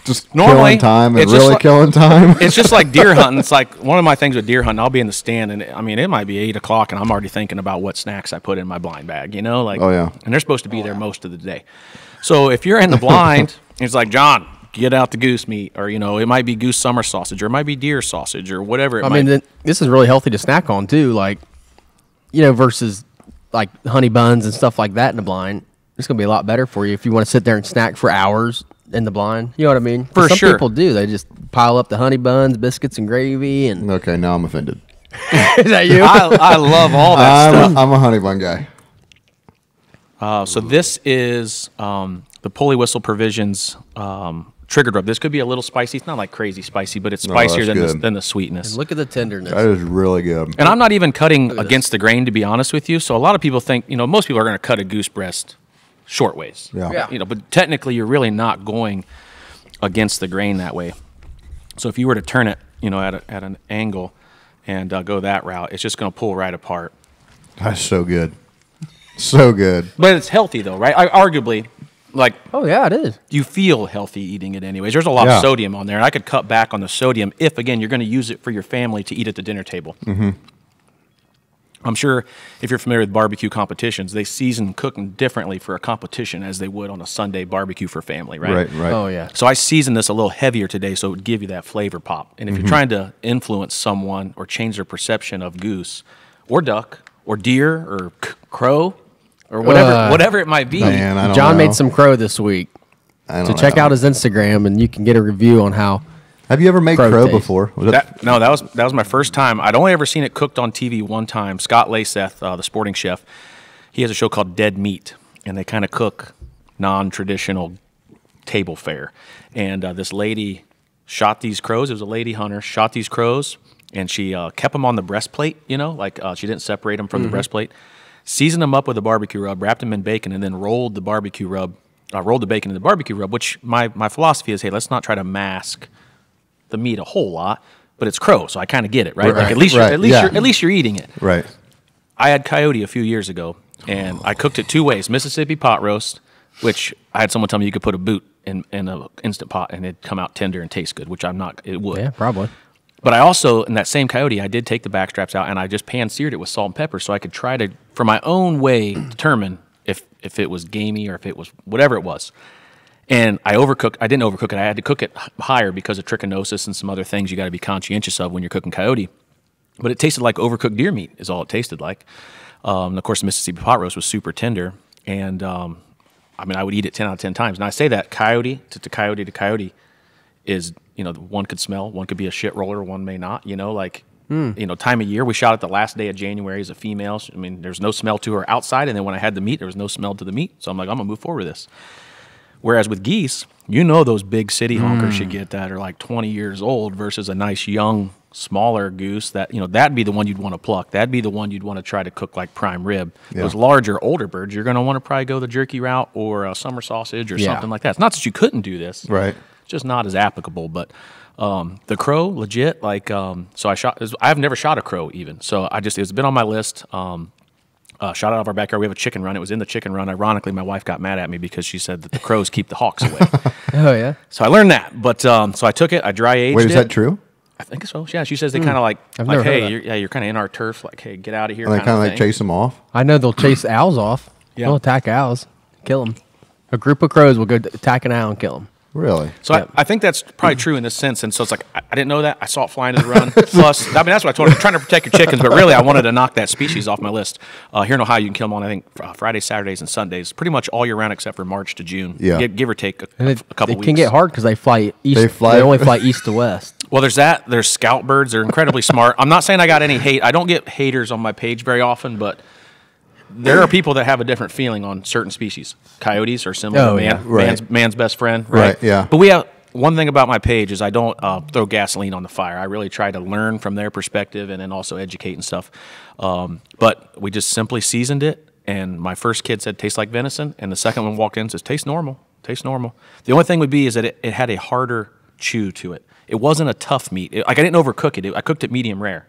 Just normally, killing time and it's just really like- killing time. it's just like deer hunting. It's like one of my things with deer hunting. I'll be in the stand, and I mean, it might be 8 o'clock, and I'm already thinking about what snacks I put in my blind bag. You know, like, Oh, yeah. And they're supposed to be there most of the day. So if you're in the blind, it's like, John, get out the goose meat, or it might be goose summer sausage, or it might be deer sausage, or whatever. I mean, this is really healthy to snack on too. Like, versus like honey buns and stuff like that in the blind. It's gonna be a lot better for you if you want to sit there and snack for hours in the blind. You know what I mean? For Some sure. people do. They just pile up the honey buns, biscuits, and gravy. And Okay, now I'm offended. is that you? I love all that stuff. I'm a honey bun guy. So this is the Pulley Whistle Provisions triggered rub. This could be a little spicy. It's not like crazy spicy, but it's spicier that's than good. than the sweetness. Look at the tenderness. That is really good. And I'm not even cutting against the grain, to be honest with you. So a lot of people think, most people are going to cut a goose breast short ways. Yeah. But technically you're really not going against the grain that way. So if you were to turn it, at an angle and go that route, it's just going to pull right apart. That's so good. So good. But it's healthy though, right? Arguably, like, Oh yeah, it is. you feel healthy eating it anyways. There's a lot Yeah. of sodium on there, and I could cut back on the sodium if, again, you're going to use it for your family to eat at the dinner table. Mm-hmm. I'm sure if you're familiar with barbecue competitions, they season cooking differently for a competition as they would on a Sunday barbecue for family, right? Right. Oh yeah. So I seasoned this a little heavier today so it would give you that flavor pop. And if you're trying to influence someone or change their perception of goose or duck or deer or crow or whatever it might be, Man, I don't John know. made some crow this week. I So don't check know. out his Instagram, and you can get a review on how. Have you ever made Crow crow taste. before? Was that was my first time. I'd only ever seen it cooked on TV one time. Scott Laseth, the sporting chef, he has a show called Dead Meat, and they kind of cook non-traditional table fare. And this lady shot these crows. It was a lady hunter, shot these crows, and she kept them on the breastplate, she didn't separate them from the breastplate, seasoned them up with a barbecue rub, wrapped them in bacon, and then rolled the bacon in the barbecue rub, which my philosophy is, hey, let's not try to mask the meat a whole lot, but it's crow, so I kind of get it, right? Like at least you're eating it. Right. I had coyote a few years ago, and I cooked it 2 ways: Mississippi pot roast, which I had someone tell me you could put a boot in an instant pot and it'd come out tender and taste good, which I'm not. It would. Yeah, probably. But I also, in that same coyote, I did take the back straps out and I just pan-seared it with salt and pepper so I could try to, for my own way, determine if it was gamey or if it was whatever it was. And I didn't overcook it. I had to cook it higher because of trichinosis and some other things you got to be conscientious of when you're cooking coyote. But it tasted like overcooked deer meat is all it tasted like. And of course, the Mississippi pot roast was super tender. And I would eat it 10 out of 10 times. And I say that coyote to coyote is, one could smell, one could be a shit roller, one may not, time of year. We shot it the last day of January as a female. I mean, there's no smell to her outside. And then when I had the meat, there was no smell to the meat. So I'm like, I'm going to move forward with this. Whereas with geese, those big city honkers you get that are like 20 years old versus a nice young, smaller goose that, that'd be the one you'd want to pluck. That'd be the one you'd want to try to cook like prime rib. Yeah. Those larger, older birds, you're going to want to probably go the jerky route or a summer sausage or something like that. It's not that you couldn't do this. Right. It's just not as applicable. But the crow, legit, I've never shot a crow even. So it's been on my list. Shot out of our backyard. We have a chicken run. It was in the chicken run. Ironically, my wife got mad at me because she said that the crows keep the hawks away. Oh, yeah? So I learned that. But so I took it. I dry aged it. Wait, is that true? I think so. Yeah, she says they kind of like, hey, you're kind of in our turf. Like, hey, get out of here. And they kind of like chase them off? I know they'll chase owls off. Yeah. They'll attack owls, kill them. A group of crows will go attack an owl and kill them. Really? So I think that's probably true in this sense. And so it's like, I didn't know that. I saw it flying to the run. Plus, that's what I told her. I'm trying to protect your chickens, but really I wanted to knock that species off my list. Here in Ohio, you can kill them on, I think, Fridays, Saturdays, and Sundays, pretty much all year round except for March to June. Yeah. Give or take a couple weeks. It can get hard because they fly east. They only fly east to west. Well, there's that. There's scout birds. They're incredibly smart. I'm not saying I got any hate. I don't get haters on my page very often, but there are people that have a different feeling on certain species. Coyotes are similar to man's best friend. Right, yeah. But we have one thing about my page is I don't throw gasoline on the fire. I really try to learn from their perspective and then also educate and stuff. But we just simply seasoned it, and my first kid said, tastes like venison, and the second one walked in and says, tastes normal. The only thing would be is that it had a harder chew to it. It wasn't a tough meat. I didn't overcook it. I cooked it medium rare.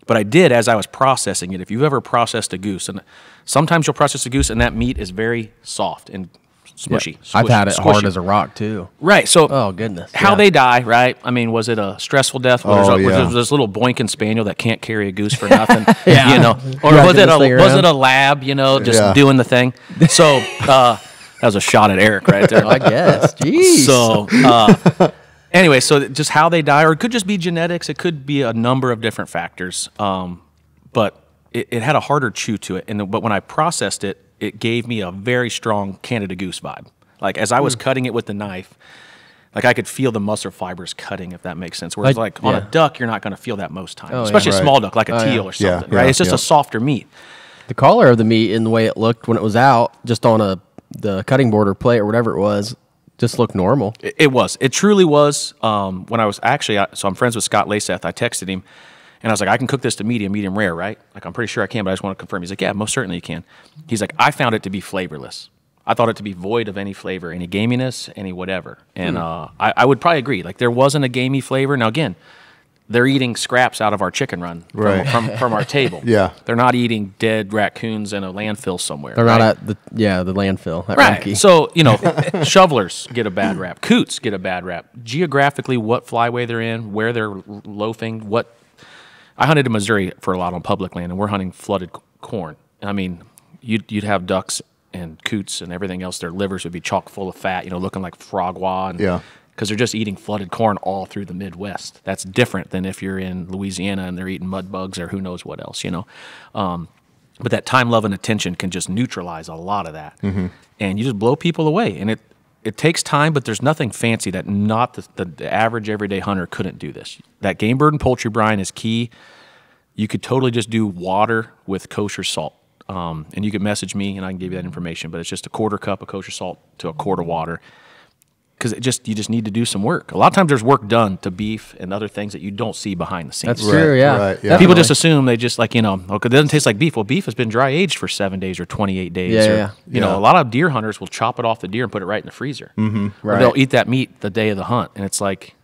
But I did as I was processing it. If you've ever processed a goose, and sometimes you'll process a goose and that meat is very soft and smushy. I've had it hard as a rock too. Right. So, oh goodness, how they die, right? I mean, was it a stressful death? Was there this little boinking spaniel that can't carry a goose for nothing? Or was it a lab? Just doing the thing. So that was a shot at Eric right there. I guess. Jeez. So. Anyway, so just how they die, or it could just be genetics. It could be a number of different factors. But it had a harder chew to it. But when I processed it, it gave me a very strong Canada Goose vibe. Like as I was cutting it with the knife, like I could feel the muscle fibers cutting, if that makes sense. Whereas on a duck, you're not going to feel that most times, especially a small duck like a teal or something, right? It's just a softer meat. The color of the meat and the way it looked when it was out, just on the cutting board or plate or whatever it was, just looked normal. It was. It truly was. When I was actually, so I'm friends with Scott Laseth. I texted him, and I was like, I can cook this to medium rare, right? Like, I'm pretty sure I can, but I just want to confirm. He's like, yeah, most certainly you can. He's like, I found it to be flavorless. I thought it to be void of any flavor, any gaminess, any whatever. And I would probably agree. Like, there wasn't a gamey flavor. Now, again, they're eating scraps out of our chicken run from our table. Yeah. They're not eating dead raccoons in a landfill somewhere. They're not at the landfill. Right. Rumpke. So, shovelers get a bad rap. Coots get a bad rap. Geographically, what flyway they're in, where they're loafing, I hunted in Missouri for a lot on public land, and we're hunting flooded corn. I mean, you'd have ducks and coots and everything else. Their livers would be chock full of fat, looking like frogwa. Because they're just eating flooded corn all through the Midwest. That's different than if you're in Louisiana and they're eating mud bugs or who knows what else, But that time, love, and attention can just neutralize a lot of that. Mm-hmm. And you just blow people away. And it takes time, but there's nothing fancy that not the average everyday hunter couldn't do this. That game bird and poultry brine is key. You could totally just do water with kosher salt. And you could message me and I can give you that information, but it's just a quarter cup of kosher salt to a quart of water. Because you just need to do some work. A lot of times there's work done to beef and other things that you don't see behind the scenes. That's true, yeah. Right, yeah. People just assume they just it doesn't taste like beef. Well, beef has been dry aged for 7 days or 28 days. A lot of deer hunters will chop it off the deer and put it right in the freezer. Mm-hmm. Right. Or they'll eat that meat the day of the hunt. And it's like,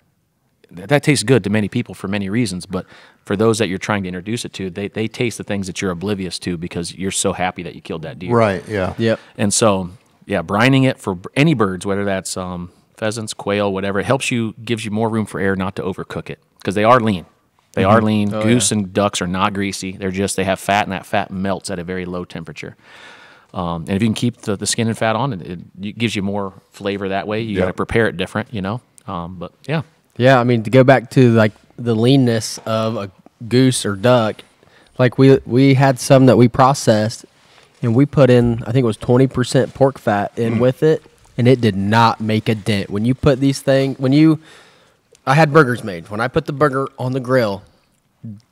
that tastes good to many people for many reasons. But for those that you're trying to introduce it to, they taste the things that you're oblivious to because you're so happy that you killed that deer. Right, yeah. Yep. And so, brining it for any birds, whether that's pheasants, quail, whatever, it gives you more room for error not to overcook it because they are lean. They are lean. Goose and ducks are not greasy. They have fat, and that fat melts at a very low temperature. And if you can keep the skin and fat on, it gives you more flavor that way. You got to prepare it different, but yeah. Yeah, I mean, to go back to like the leanness of a goose or duck, like we had some that we processed, and we put in, I think it was 20% pork fat in with it, and it did not make a dent. When you put these things, I had burgers made. When I put the burger on the grill,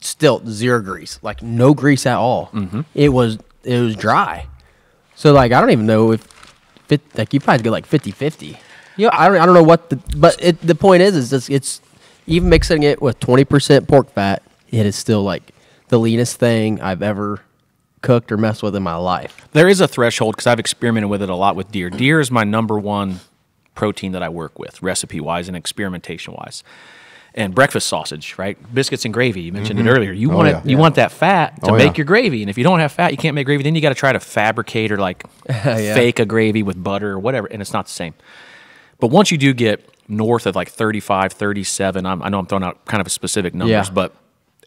still 0 grease, like no grease at all. Mm-hmm. It was dry. So like I don't even know if you probably get like 50-50. I don't know what the point is it's even mixing it with 20% pork fat, it is still like the leanest thing I've ever cooked or messed with in my life. There is a threshold because I've experimented with it a lot with deer. Deer is my number one protein that I work with, recipe-wise and experimentation-wise. And breakfast sausage, right? Biscuits and gravy. You mentioned it earlier. You want that fat to make your gravy. And if you don't have fat, you can't make gravy. Then you got to try to fabricate or like fake a gravy with butter or whatever, and it's not the same. But once you do get north of like 35, 37, I know I'm throwing out kind of specific numbers, but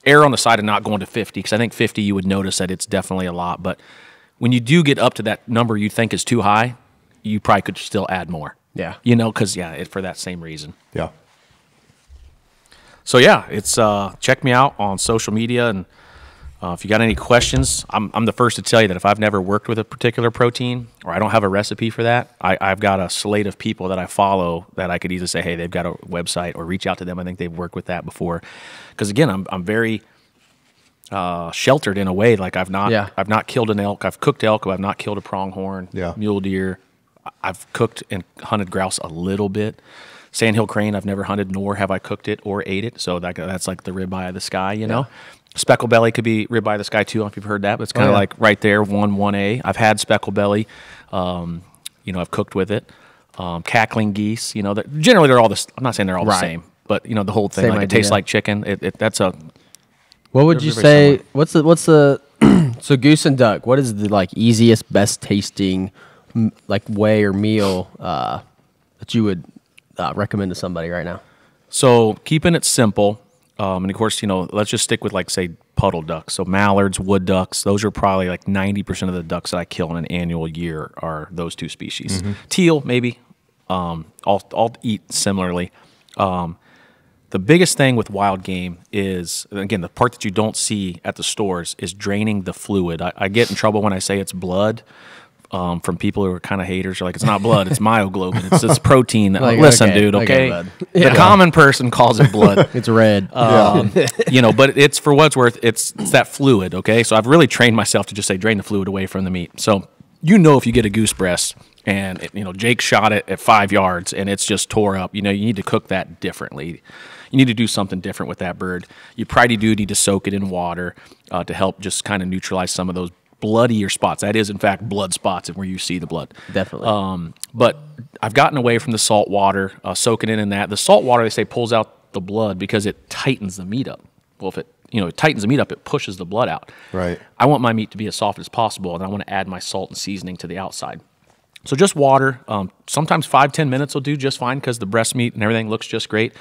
err on the side of not going to 50, because I think 50 you would notice that it's definitely a lot. But when you do get up to that number you think is too high, you probably could still add more. Yeah. Because for that same reason. Yeah. So yeah, it's check me out on social media, and if you got any questions, I'm the first to tell you that if I've never worked with a particular protein or I don't have a recipe for that, I've got a slate of people that I follow that I could either say, hey, they've got a website, or reach out to them. I think they've worked with that before, because again, I'm very sheltered in a way. Like I've not killed an elk. I've cooked elk, but I've not killed a pronghorn, mule deer. I've cooked and hunted grouse a little bit. Sandhill crane, I've never hunted, nor have I cooked it or ate it. So that's like the ribeye of the sky, know. Speckle belly could be ribeye of the sky too. I don't know if you've heard that, but it's kind of like right there, 1A. I've had speckle belly. I've cooked with it. Cackling geese, generally they're all this. I'm not saying they're all the same, but the whole thing, like it tastes like chicken. That's a. What would you say? What's the so goose and duck? What is the like easiest, best tasting like way or meal that you would recommend to somebody right now? So keeping it simple, and of course, let's just stick with like say puddle ducks. So mallards, wood ducks, those are probably like 90% of the ducks that I kill in an annual year are those two species. Mm-hmm. Teal maybe, I'll eat similarly. The biggest thing with wild game is, again, the part that you don't see at the stores is draining the fluid. I get in trouble when I say it's blood. From people who are kind of haters, are like, it's not blood, it's myoglobin, it's this protein. Listen, dude, okay? The common person calls it blood. It's red. But it's, for what it's worth, it's that fluid, okay? So I've really trained myself to just say drain the fluid away from the meat. So if you get a goose breast and Jake shot it at 5 yards and it's just tore up, you need to cook that differently. You need to do something different with that bird. You probably do need to soak it in water to help just kind of neutralize some of those bloodier spots. That is, in fact, blood spots, and where you see the blood. Definitely. But I've gotten away from the salt water, soaking it in that. The salt water, they say, pulls out the blood because it tightens the meat up. Well, if it tightens the meat up, it pushes the blood out. Right. I want my meat to be as soft as possible, and I want to add my salt and seasoning to the outside. So just water. Sometimes 5-10 minutes will do just fine, because the breast meat and everything looks just great.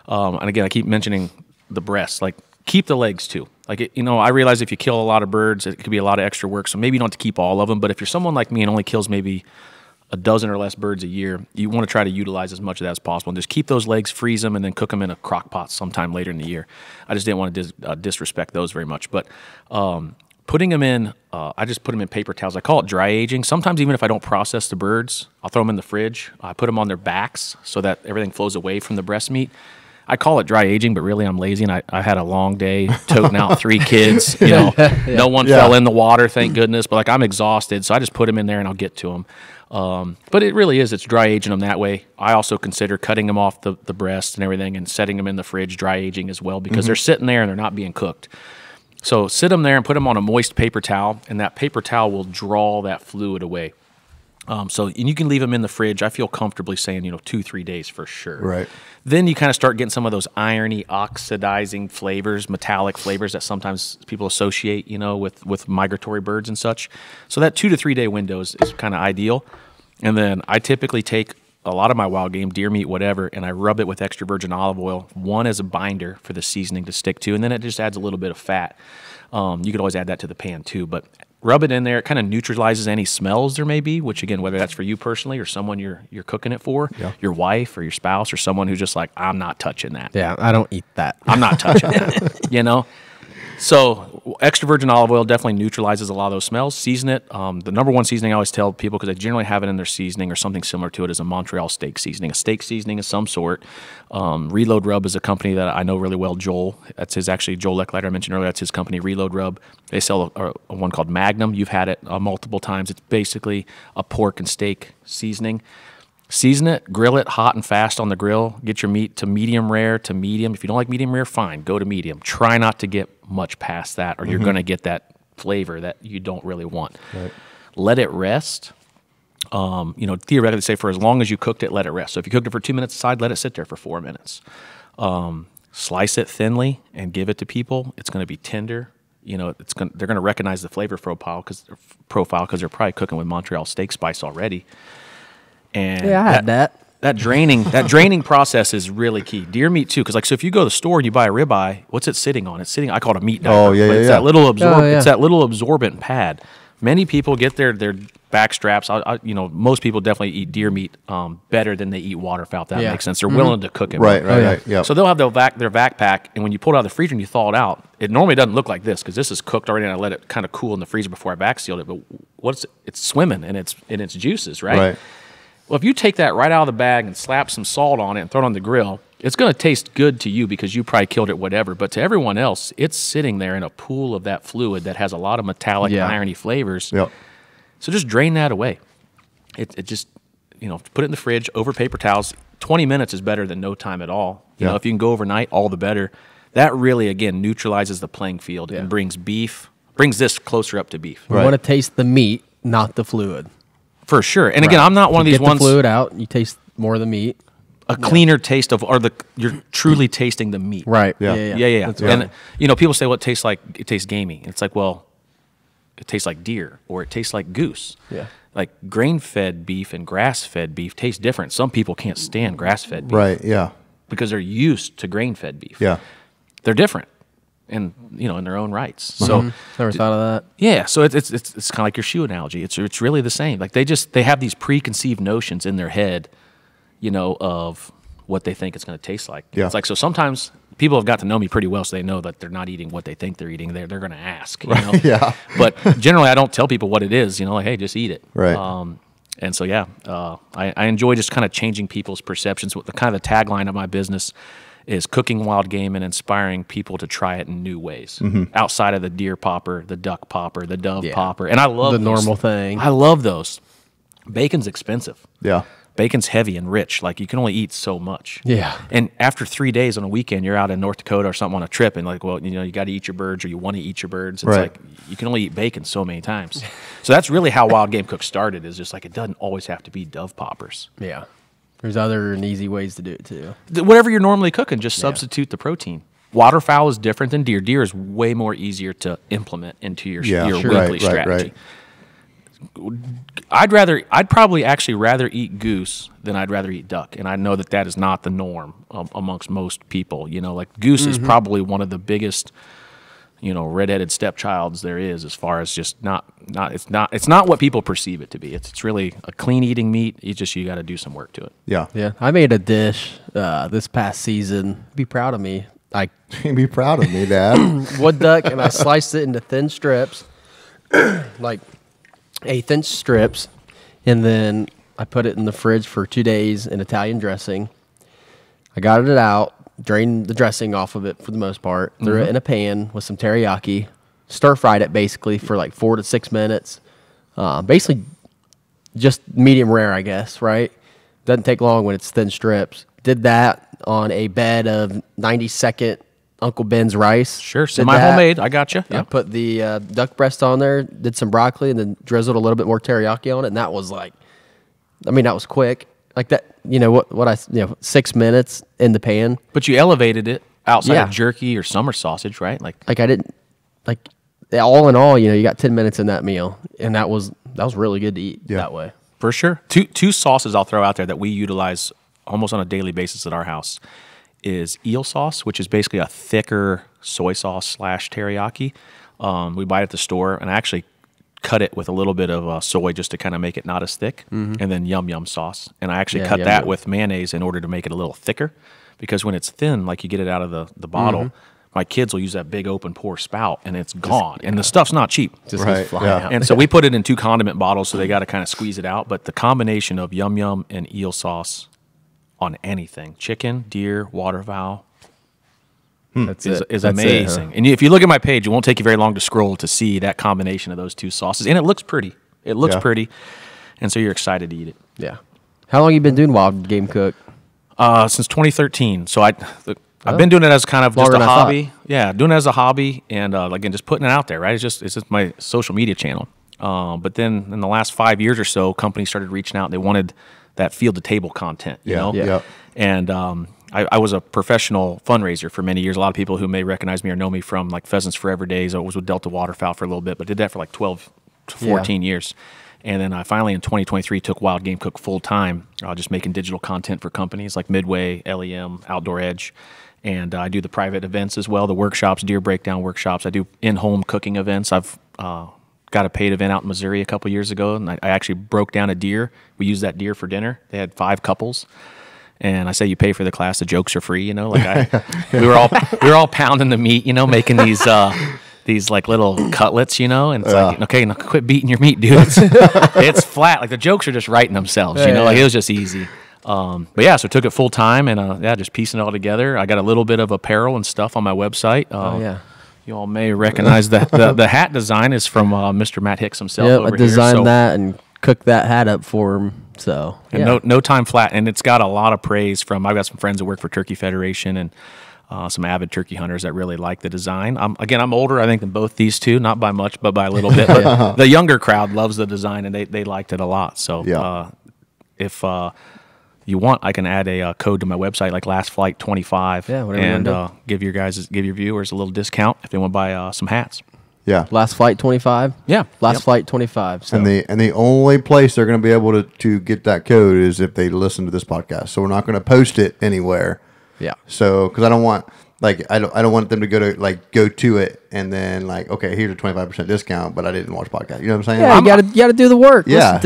And again, I keep mentioning the breast. Like, keep the legs too. Like, I realize if you kill a lot of birds, it could be a lot of extra work. So maybe you don't have to keep all of them. But if you're someone like me and only kills maybe a dozen or less birds a year, you want to try to utilize as much of that as possible. And just keep those legs, freeze them, and then cook them in a crock pot sometime later in the year. I just didn't want to disrespect those very much. But putting them in, I just put them in paper towels. I call it dry aging. Sometimes even if I don't process the birds, I'll throw them in the fridge. I put them on their backs so that everything flows away from the breast meat. I call it dry aging, but really I'm lazy, and I had a long day toting out 3 kids. No one fell in the water, thank goodness. But like, I'm exhausted, so I just put them in there and I'll get to them. But it really is, it's dry aging them that way. I also consider cutting them off the breast and everything and setting them in the fridge, dry aging as well, because they're sitting there and they're not being cooked. So sit them there and put them on a moist paper towel, and that paper towel will draw that fluid away. And you can leave them in the fridge. I feel comfortably saying, 2-3 days for sure. Right. Then you kind of start getting some of those irony, oxidizing flavors, metallic flavors that sometimes people associate, with migratory birds and such. So that 2 to 3 day window is kind of ideal. And then I typically take a lot of my wild game, deer meat, whatever, and I rub it with extra virgin olive oil. One as a binder for the seasoning to stick to, and then it just adds a little bit of fat. You could always add that to the pan too, but rub it in there. It kind of neutralizes any smells there may be, which again, whether that's for you personally or someone you're cooking it for, your wife or your spouse or someone who's just like, I'm not touching that. Yeah, I don't eat that. I'm not touching that, you know? So extra virgin olive oil definitely neutralizes a lot of those smells. Season it. The number one seasoning I always tell people, because they generally have it in their seasoning or something similar to it, is a Montreal steak seasoning, a steak seasoning of some sort. Reload Rub is a company that I know really well. Joel, that's his, actually, Joel Leckliter, I mentioned earlier, that's his company, Reload Rub. They sell a one called Magnum. You've had it multiple times. It's basically a pork and steak seasoning. Season it, grill it hot and fast on the grill. Get your meat to medium rare to medium. If you don't like medium rare, fine, go to medium. Try not to get much past that, or you're going to get that flavor that you don't really want. Right. Let it rest. Theoretically, say for as long as you cooked it, let it rest. So if you cooked it for 2 minutes aside, let it sit there for 4 minutes. Slice it thinly and give it to people. It's going to be tender. They're going to recognize the flavor profile because they're probably cooking with Montreal steak spice already. And I had that. That draining process is really key. Deer meat too, because so if you go to the store and you buy a ribeye, what's it sitting on? It's sitting. I call it a meat diaper. Oh yeah, It's that little It's that little absorbent pad. Many people get their back straps. Most people definitely eat deer meat better than they eat waterfowl. If that makes sense. They're willing to cook it. Right. Yeah. So they'll have their vac pack, and when you pull it out of the freezer and you thaw it out, it normally doesn't look like this because this is cooked already, and I let it kind of cool in the freezer before I vac sealed it. But it's swimming in its juices, right? Well, if you take that right out of the bag and slap some salt on it and throw it on the grill, it's going to taste good to you because you probably killed it, whatever. But to everyone else, it's sitting there in a pool of that fluid that has a lot of metallic, irony flavors. Yep. So just drain that away. It just, put it in the fridge over paper towels. 20 minutes is better than no time at all. You know, if you can go overnight, all the better. That really, again, neutralizes the playing field and brings this closer up to beef. You want to taste the meat, not the fluid. For sure. And again, I'm not one of these ones. Get the fluid out, you taste more of the meat. A cleaner taste you're truly tasting the meat. Right. Yeah. And people say, well, it tastes gamey. It's like, well, it tastes like deer or it tastes like goose. Yeah. Like grain-fed beef and grass-fed beef taste different. Some people can't stand grass-fed beef. Right, yeah. Because they're used to grain-fed beef. Yeah. They're different. And in their own rights. So never thought of that. Yeah, so it's kind of like your shoe analogy. It's really the same. Like they have these preconceived notions in their head, of what they think it's going to taste like. Yeah. It's like, so sometimes people have got to know me pretty well, so they know that they're not eating what they think they're eating. They're going to ask. Yeah. But generally, I don't tell people what it is. Like, hey, just eat it. Right. And so I enjoy just kind of changing people's perceptions. The kind of the tagline of my business is cooking wild game and inspiring people to try it in new ways outside of the deer popper, the duck popper, the dove popper. And I love the normal thing. I love those. Bacon's expensive. Yeah. Bacon's heavy and rich. Like, you can only eat so much. Yeah. And after 3 days on a weekend, you're out in North Dakota or something on a trip, and you got to eat your birds, or you want to eat your birds. It's like you can only eat bacon so many times. So that's really how Wild Game Cook started. Is just like, it doesn't always have to be dove poppers. Yeah. There's other and easy ways to do it too. Whatever you're normally cooking, just substitute the protein. Waterfowl is different than deer. Deer is way more easier to implement into your weekly strategy. I'd probably actually rather eat goose than I'd rather eat duck, and I know that is not the norm amongst most people. Like goose is probably one of the biggest, redheaded stepchilds there is, as far as just it's not what people perceive it to be. It's really a clean eating meat. You got to do some work to it. Yeah. I made a dish this past season. Be proud of me. Be proud of me, Dad. Wood duck, and I sliced it into thin strips, like 1/8 inch strips, and then I put it in the fridge for 2 days in Italian dressing. I got it out, drained the dressing off of it for the most part, threw it in a pan with some teriyaki, stir-fried it basically for like 4 to 6 minutes. Basically just medium rare, I guess, right? Doesn't take long when it's thin strips. Did that on a bed of 90-second Uncle Ben's rice. Sure, semi-homemade. I got you. I put the duck breast on there, did some broccoli, and then drizzled a little bit more teriyaki on it, and that was that was quick. Like that, 6 minutes in the pan. But you elevated it outside of jerky or summer sausage, right? Like I didn't, all in all, you got 10 minutes in that meal, and that was really good to eat that way. For sure. Two sauces I'll throw out there that we utilize almost on a daily basis at our house is eel sauce, which is basically a thicker soy sauce / teriyaki. We buy it at the store, and I actually cut it with a little bit of soy just to kind of make it not as thick, and then yum sauce. And I actually cut that with mayonnaise in order to make it a little thicker, because when it's thin, like you get it out of the bottle, my kids will use that big open pour spout, and it's gone. And the stuff's not cheap. Just flying out. And so we put it in 2 condiment bottles, so they got to kind of squeeze it out. But the combination of yum and eel sauce on anything, chicken, deer, waterfowl, is amazing. And if you look at my page, it won't take you very long to scroll to see that combination of those 2 sauces. And it looks pretty. It looks pretty. And so you're excited to eat it. Yeah. How long you been doing Wild Game Cook? Since 2013. So I've been doing it as kind of just a hobby. Yeah, doing it as a hobby, and again, just putting it out there, right? It's just my social media channel. But then in the last 5 years or so, companies started reaching out. They wanted that field-to-table content, you know? Yeah. And I was a professional fundraiser for many years. A lot of people who may recognize me or know me from like Pheasants Forever days. I was with Delta Waterfowl for a little bit, but did that for like 12 to 14 years. And then I finally in 2023 took Wild Game Cook full-time, just making digital content for companies like Midway, LEM, Outdoor Edge. And I do the private events as well, the workshops, deer breakdown workshops. I do in-home cooking events. I've got a paid event out in Missouri a couple years ago, and I actually broke down a deer. We used that deer for dinner. They had 5 couples. And I say you pay for the class, the jokes are free, you know. Like we were all pounding the meat, you know, making these like little cutlets, you know, and it's like, okay, now quit beating your meat, dude. It's flat. Like the jokes are just writing themselves, you know. Like it was just easy. But yeah, so took it full time and just piecing it all together. I got a little bit of apparel and stuff on my website. You all may recognize that the hat design is from Mr. Matt Hicks himself. Yeah, I designed that and cooked that hat up for him. So no time flat, and it's got a lot of praise from. I've got some friends that work for Turkey Federation and some avid turkey hunters that really like the design. I'm older, I think, than both these two, not by much, but by a little bit. But the younger crowd loves the design, and they liked it a lot. So if you want, I can add a code to my website, like Last Flight 25, and give your viewers a little discount if they want to buy some hats. Yeah. Last Flight 25? Yeah. Last Flight 25. So. And the only place they're going to be able to get that code is if they listen to this podcast. So we're not going to post it anywhere. Yeah. So because I don't want I don't want them to go to it and then like, okay, here's a 25% discount, but I didn't watch podcast. You know what I'm saying? Yeah, you got to do the work. Yeah,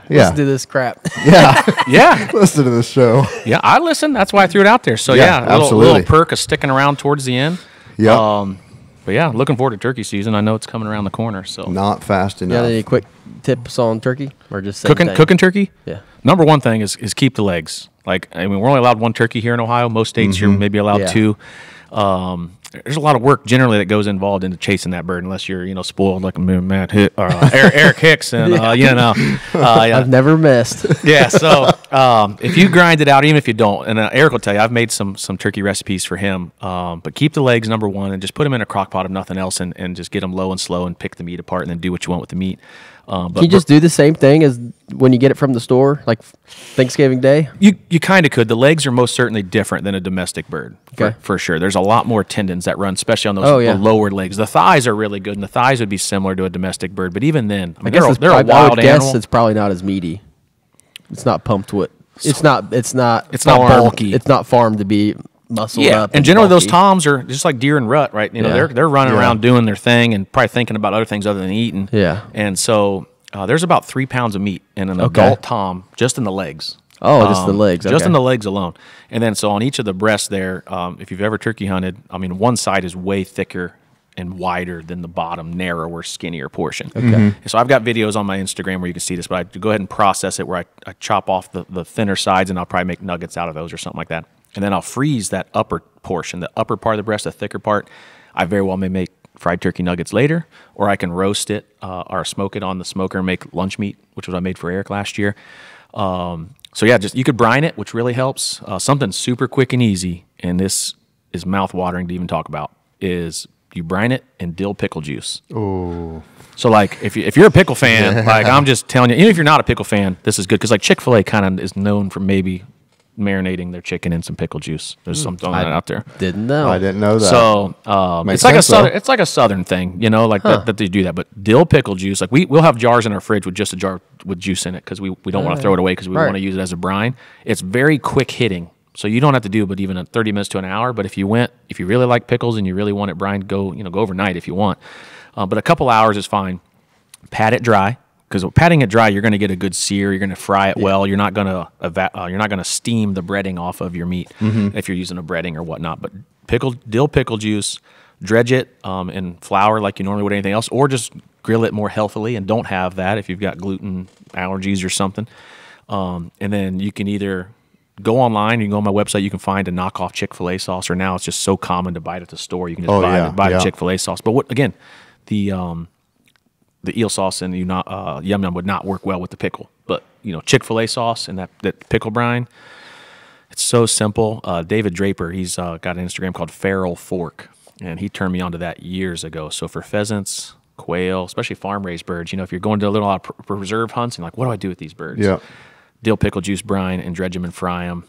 Listen to this crap. Yeah. Yeah. Listen to this show. Yeah, I listen. That's why I threw it out there. So little perk of sticking around towards the end. Yeah. But yeah, looking forward to turkey season. I know it's coming around the corner. So not fast enough. Got any quick tips on turkey or just cooking turkey? Yeah. Number one thing is keep the legs. Like, I mean, we're only allowed 1 turkey here in Ohio. Most states you're maybe allowed 2. There's a lot of work generally that goes involved into chasing that bird, unless you're spoiled like Matt or Eric Hicks, and I've never missed. Yeah, so if you grind it out, even if you don't, and Eric will tell you, I've made some turkey recipes for him. But keep the legs number one, and just put them in a crock pot if nothing else, and just get them low and slow, and pick the meat apart, and then do what you want with the meat. Can you just do the same thing as when you get it from the store, like Thanksgiving Day? You kind of could. The legs are most certainly different than a domestic bird, for sure. There's a lot more tendons that run, especially on those the lower legs. The thighs are really good, and the thighs would be similar to a domestic bird. But even then, I mean, they're a wild animal. It's probably not as meaty. It's not pumped with. It's not bulky. It's not farmed to be muscled up. And generally those toms are just like deer and rut, right? They're running around doing their thing and probably thinking about other things other than eating. Yeah. And so there's about 3 pounds of meat in an adult tom just in the legs. Oh, just the legs. Just in the legs alone. And then so on each of the breasts there, if you've ever turkey hunted, I mean, one side is way thicker and wider than the bottom, narrower, skinnier portion. Okay. Mm-hmm. So I've got videos on my Instagram where you can see this, but I go ahead and process it where I chop off the thinner sides, and I'll probably make nuggets out of those or something like that. And then I'll freeze that upper portion, the upper part of the breast, the thicker part. I very well may make fried turkey nuggets later, or I can roast it or smoke it on the smoker and make lunch meat, which was what I made for Eric last year. So yeah, just you could brine it, which really helps. Something super quick and easy, and this is mouth-watering to even talk about, is you brine it in dill pickle juice. Oh. So like if you're a pickle fan, like I'm just telling you, even if you're not a pickle fan, this is good, because like Chick-fil-A kind of is known for maybe marinating their chicken in some pickle juice. There's something like that out there. Didn't know. I didn't know that. So it's like a southern thing, like that they do that. But dill pickle juice, like we'll have jars in our fridge with just a jar with juice in it because we don't want to throw it away because we want to use it as a brine. It's very quick hitting, so you don't have to do but even 30 minutes to an hour. But if you really like pickles and you really want it brined, go overnight if you want. But a couple hours is fine. Pat it dry. Because patting it dry, you're going to get a good sear. You're going to fry it well. You're not going to steam the breading off of your meat if you're using a breading or whatnot. But dill pickle juice, dredge it in flour like you normally would anything else, or just grill it more healthily and don't have that if you've got gluten allergies or something. And then you can either go online. You can go on my website. You can find a knockoff Chick-fil-A sauce, or now it's just so common to buy it at the store. You can just buy the Chick-fil-A sauce. But the eel sauce and Yum Yum would not work well with the pickle. But, Chick-fil-A sauce and that pickle brine, it's so simple. David Draper, he's got an Instagram called Feral Fork, and he turned me onto that years ago. So for pheasants, quail, especially farm-raised birds, if you're going to a lot of preserve hunts and like, what do I do with these birds? Yeah. Dill pickle juice brine and dredge them and fry them.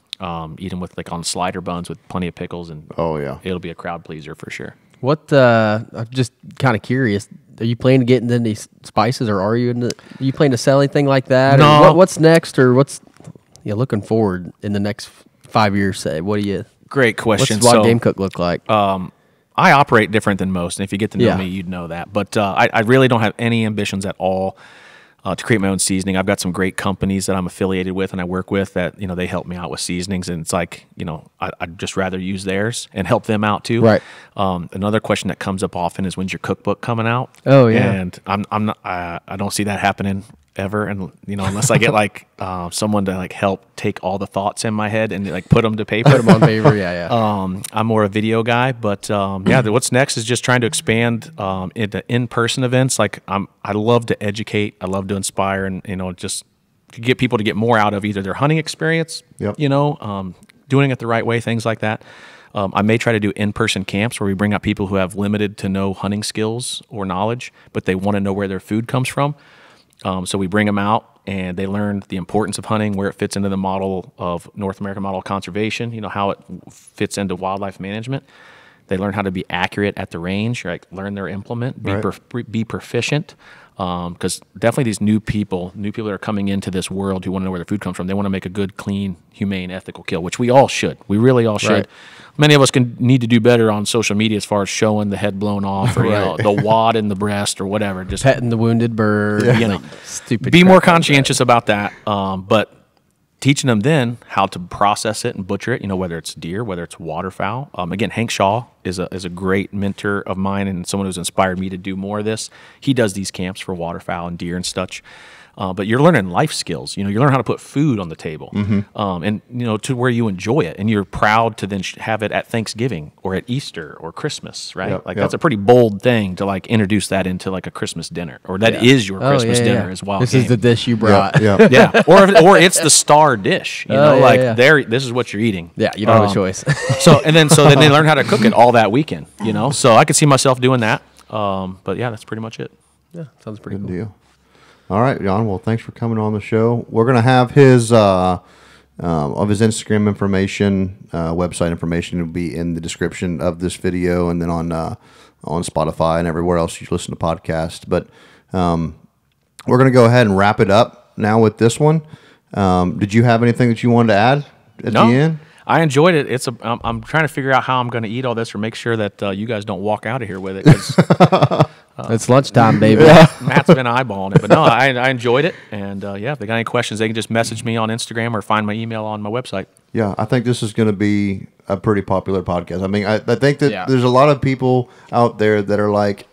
Eat them with on slider buns with plenty of pickles, and it'll be a crowd pleaser for sure. What I'm just kind of curious. Are you planning to get into any spices, or are you planning to sell anything like that? No. Or what's next, or what's looking forward in the next 5 years? Say, what do you? Great question. What's Game Cook look like? I operate different than most, and if you get to know me, you'd know that. But I really don't have any ambitions at all to create my own seasoning. I've got some great companies that I'm affiliated with and I work with that, they help me out with seasonings. And it's like, I'd just rather use theirs and help them out too. Right. Another question that comes up often is, when's your cookbook coming out? Oh yeah. And I'm not, I don't see that happening ever. And, unless I get someone to help take all the thoughts in my head and put them to paper. Put them on paper. Yeah. I'm more a video guy, but what's next is just trying to expand into in-person events. I love to educate, I love to inspire, and just to get people to get more out of either their hunting experience, doing it the right way, things like that. I may try to do in-person camps where we bring out people who have limited to no hunting skills or knowledge, but they want to know where their food comes from. So we bring them out and they learn the importance of hunting, where it fits into the model of North American model of conservation, how it fits into wildlife management. They learn how to be accurate at the range, learn their implement, be proficient. Because definitely these new people that are coming into this world who want to know where their food comes from, they want to make a good, clean, humane, ethical kill, which we all should. We really all should. Right. Many of us need to do better on social media as far as showing the head blown off, or the wad in the breast, or whatever. Just petting the wounded bird. Stupid. Be more conscientious about that. But teaching them then how to process it and butcher it, whether it's deer, whether it's waterfowl. Again, Hank Shaw is a great mentor of mine and someone who's inspired me to do more of this. He does these camps for waterfowl and deer and such. But you're learning life skills. You learn how to put food on the table, and to where you enjoy it, and you're proud to then have it at Thanksgiving or at Easter or Christmas, right? That's a pretty bold thing to introduce that into a Christmas dinner, or that is your Christmas dinner as well. This is the dish you brought. Yeah. Or it's the star dish. This is what you're eating. Yeah, you don't have a choice. so then they learn how to cook it all that weekend. So I could see myself doing that. But yeah, that's pretty much it. Yeah, sounds pretty Good cool. deal. All right, John. Well, thanks for coming on the show. We're going to have his of his Instagram information, website information will be in the description of this video, and then on Spotify and everywhere else you listen to podcasts. But we're going to go ahead and wrap it up now with this one. Did you have anything that you wanted to add at the end? I enjoyed it. I'm trying to figure out how I'm going to eat all this, or make sure that you guys don't walk out of here with it. 'Cause, it's lunchtime, baby. Matt's been eyeballing it, but no, I enjoyed it. And if they got any questions, they can just message me on Instagram or find my email on my website. Yeah, I think this is going to be a pretty popular podcast. I mean, I think that there's a lot of people out there that are like,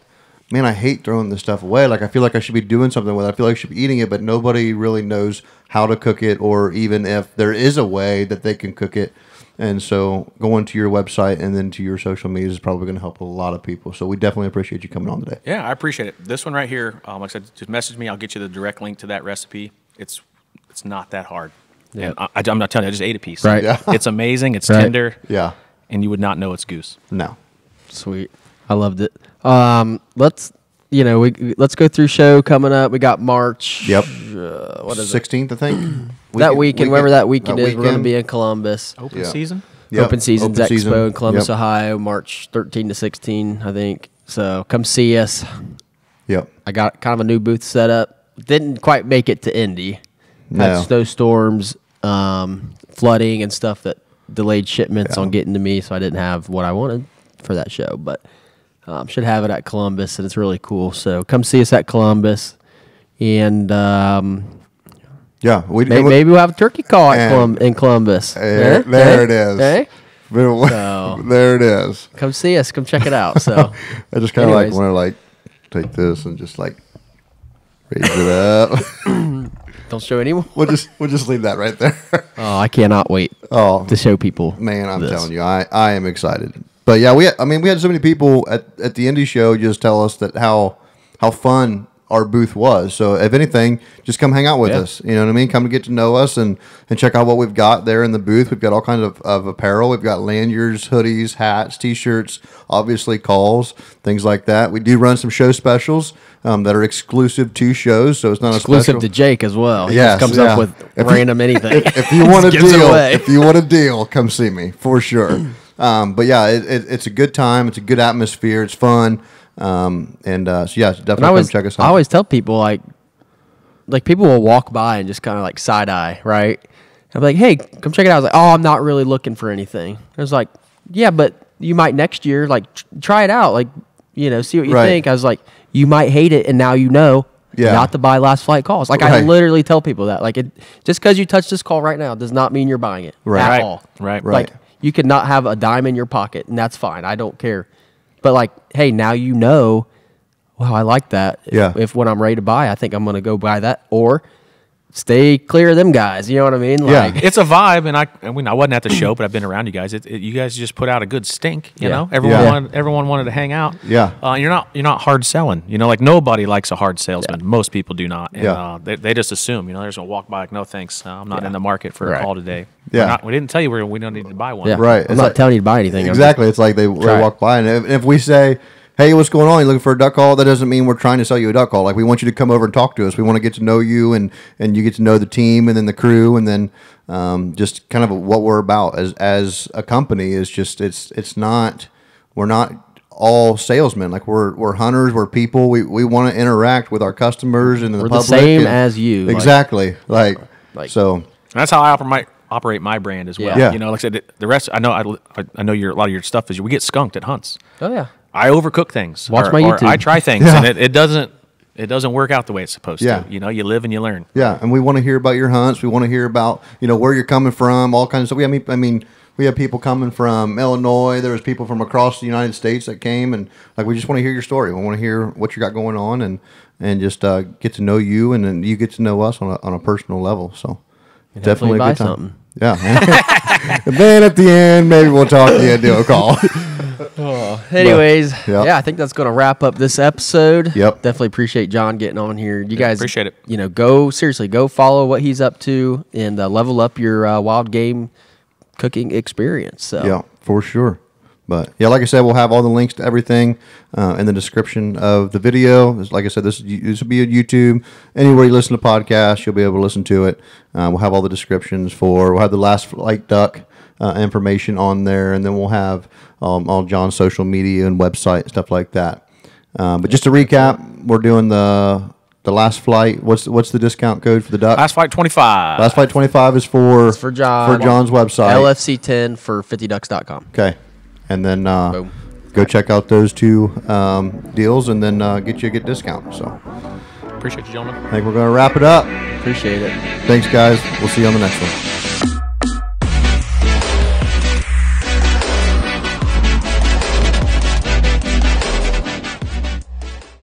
man, I hate throwing this stuff away. I feel like I should be doing something with it. I feel like I should be eating it, but nobody really knows how to cook it, or even if there is a way that they can cook it. And so going to your website and then to your social media is probably going to help a lot of people. So we definitely appreciate you coming on today. Yeah, I appreciate it. This one right here, like I said, just message me. I'll get you the direct link to that recipe. It's not that hard. Yeah. And I'm not telling you, I just ate a piece. Right. Yeah. It's amazing. It's tender. Yeah. And you would not know it's goose. No. Sweet. I loved it. Let's go through show coming up. We got March. Yep. What is 16th, I think. that weekend, wherever that weekend is, we're going to be in Columbus. Open season? Yep. Open Seasons Open Expo season. in Columbus, Yep. Ohio, March 13 to 16, I think. So come see us. Yep. I got kind of a new booth set up. Didn't quite make it to Indy. No. Had snowstorms, flooding, and stuff that delayed shipments on getting to me, so I didn't have what I wanted for that show. But should have it at Columbus, and it's really cool. So come see us at Columbus, and maybe we'll have a turkey call in Columbus. There it is. Eh? So, there it is. Come see us. Come check it out. So I just kind of want to take this and just raise it up. Don't show anyone. We'll just leave that right there. Oh, I cannot wait to show people. Man, I'm telling you, I am excited. But yeah, we had so many people at the indie show just tell us that how fun our booth was. So if anything, just come hang out with us. You know what I mean? Come to get to know us and check out what we've got there in the booth. We've got all kinds of apparel. We've got lanyards, hoodies, hats, t-shirts, obviously calls, things like that. We do run some show specials that are exclusive to shows, so it's not exclusive to Jake as well. He just comes up with random anything. If you want a deal, come see me for sure. But yeah, it's a good time. It's a good atmosphere. It's fun. So yeah, definitely come check us out. I always tell people like people will walk by and just kind of side eye, right? I'm like, hey, come check it out. I was like, oh, I'm not really looking for anything. I was like, yeah, but you might next year, try it out, see what you think. I was like, you might hate it, and now you know not to buy last flight calls. I literally tell people that. Just because you touch this call right now does not mean you're buying it at all. Right. You could not have a dime in your pocket, and that's fine. I don't care. But hey, now you know, wow, I like that. Yeah. If when I'm ready to buy, I think I'm going to go buy that, or stay clear of them guys. You know what I mean? It's a vibe, and I wasn't at the show, but I've been around you guys. You guys just put out a good stink. You know, everyone wanted to hang out. Yeah. You're not hard selling. Nobody likes a hard salesman. Yeah. Most people do not. And, they just assume. They're just gonna walk by no thanks. I'm not in the market for a call today. Yeah. We didn't tell you we don't need to buy one. Yeah. Right. I'm not telling you to buy anything. Exactly. It's like they walk by, and if we say, hey, what's going on? You looking for a duck call? That doesn't mean we're trying to sell you a duck call. We want you to come over and talk to us. We want to get to know you, and you get to know the team, and then the crew, and then just kind of what we're about as a company is just we're not all salesmen. We're hunters. We're people. We want to interact with our customers and the public. We're the same as you. Exactly. So that's how I operate my brand as well. Yeah. Like I said, the rest I know a lot of your stuff is we get skunked at hunts. Oh yeah. I overcook things. Watch my YouTube. I try things, and it doesn't work out the way it's supposed to. You live and you learn. Yeah, and we want to hear about your hunts. We want to hear about where you're coming from, all kinds of stuff. I mean, we have people coming from Illinois. There was people from across the United States that came, and we just want to hear your story. We want to hear what you got going on, and just get to know you, and then you get to know us on a personal level. So definitely a good time. Something. Yeah. And then at the end, maybe we'll talk to you and do a call. Anyways, I think that's going to wrap up this episode. Yep. Definitely appreciate John getting on here. You guys appreciate it. Go follow what he's up to and level up your wild game cooking experience. So. Yeah, for sure. But yeah, like I said, we'll have all the links to everything in the description of the video. Like I said, this will be on YouTube. Anywhere you listen to podcasts, you'll be able to listen to it. We'll have all the descriptions we'll have the last flight duck information on there, and then we'll have all John's social media and website and stuff like that. But just to recap, we're doing the last flight. What's the discount code for the duck? Last flight 25. Last flight 25 is for John. For John's website. LFC10 for 50ducks.com. Okay. And then go check out those two deals, and then get you a good discount. So appreciate you, gentlemen. I think we're going to wrap it up. Appreciate it. Thanks, guys. We'll see you on the next one.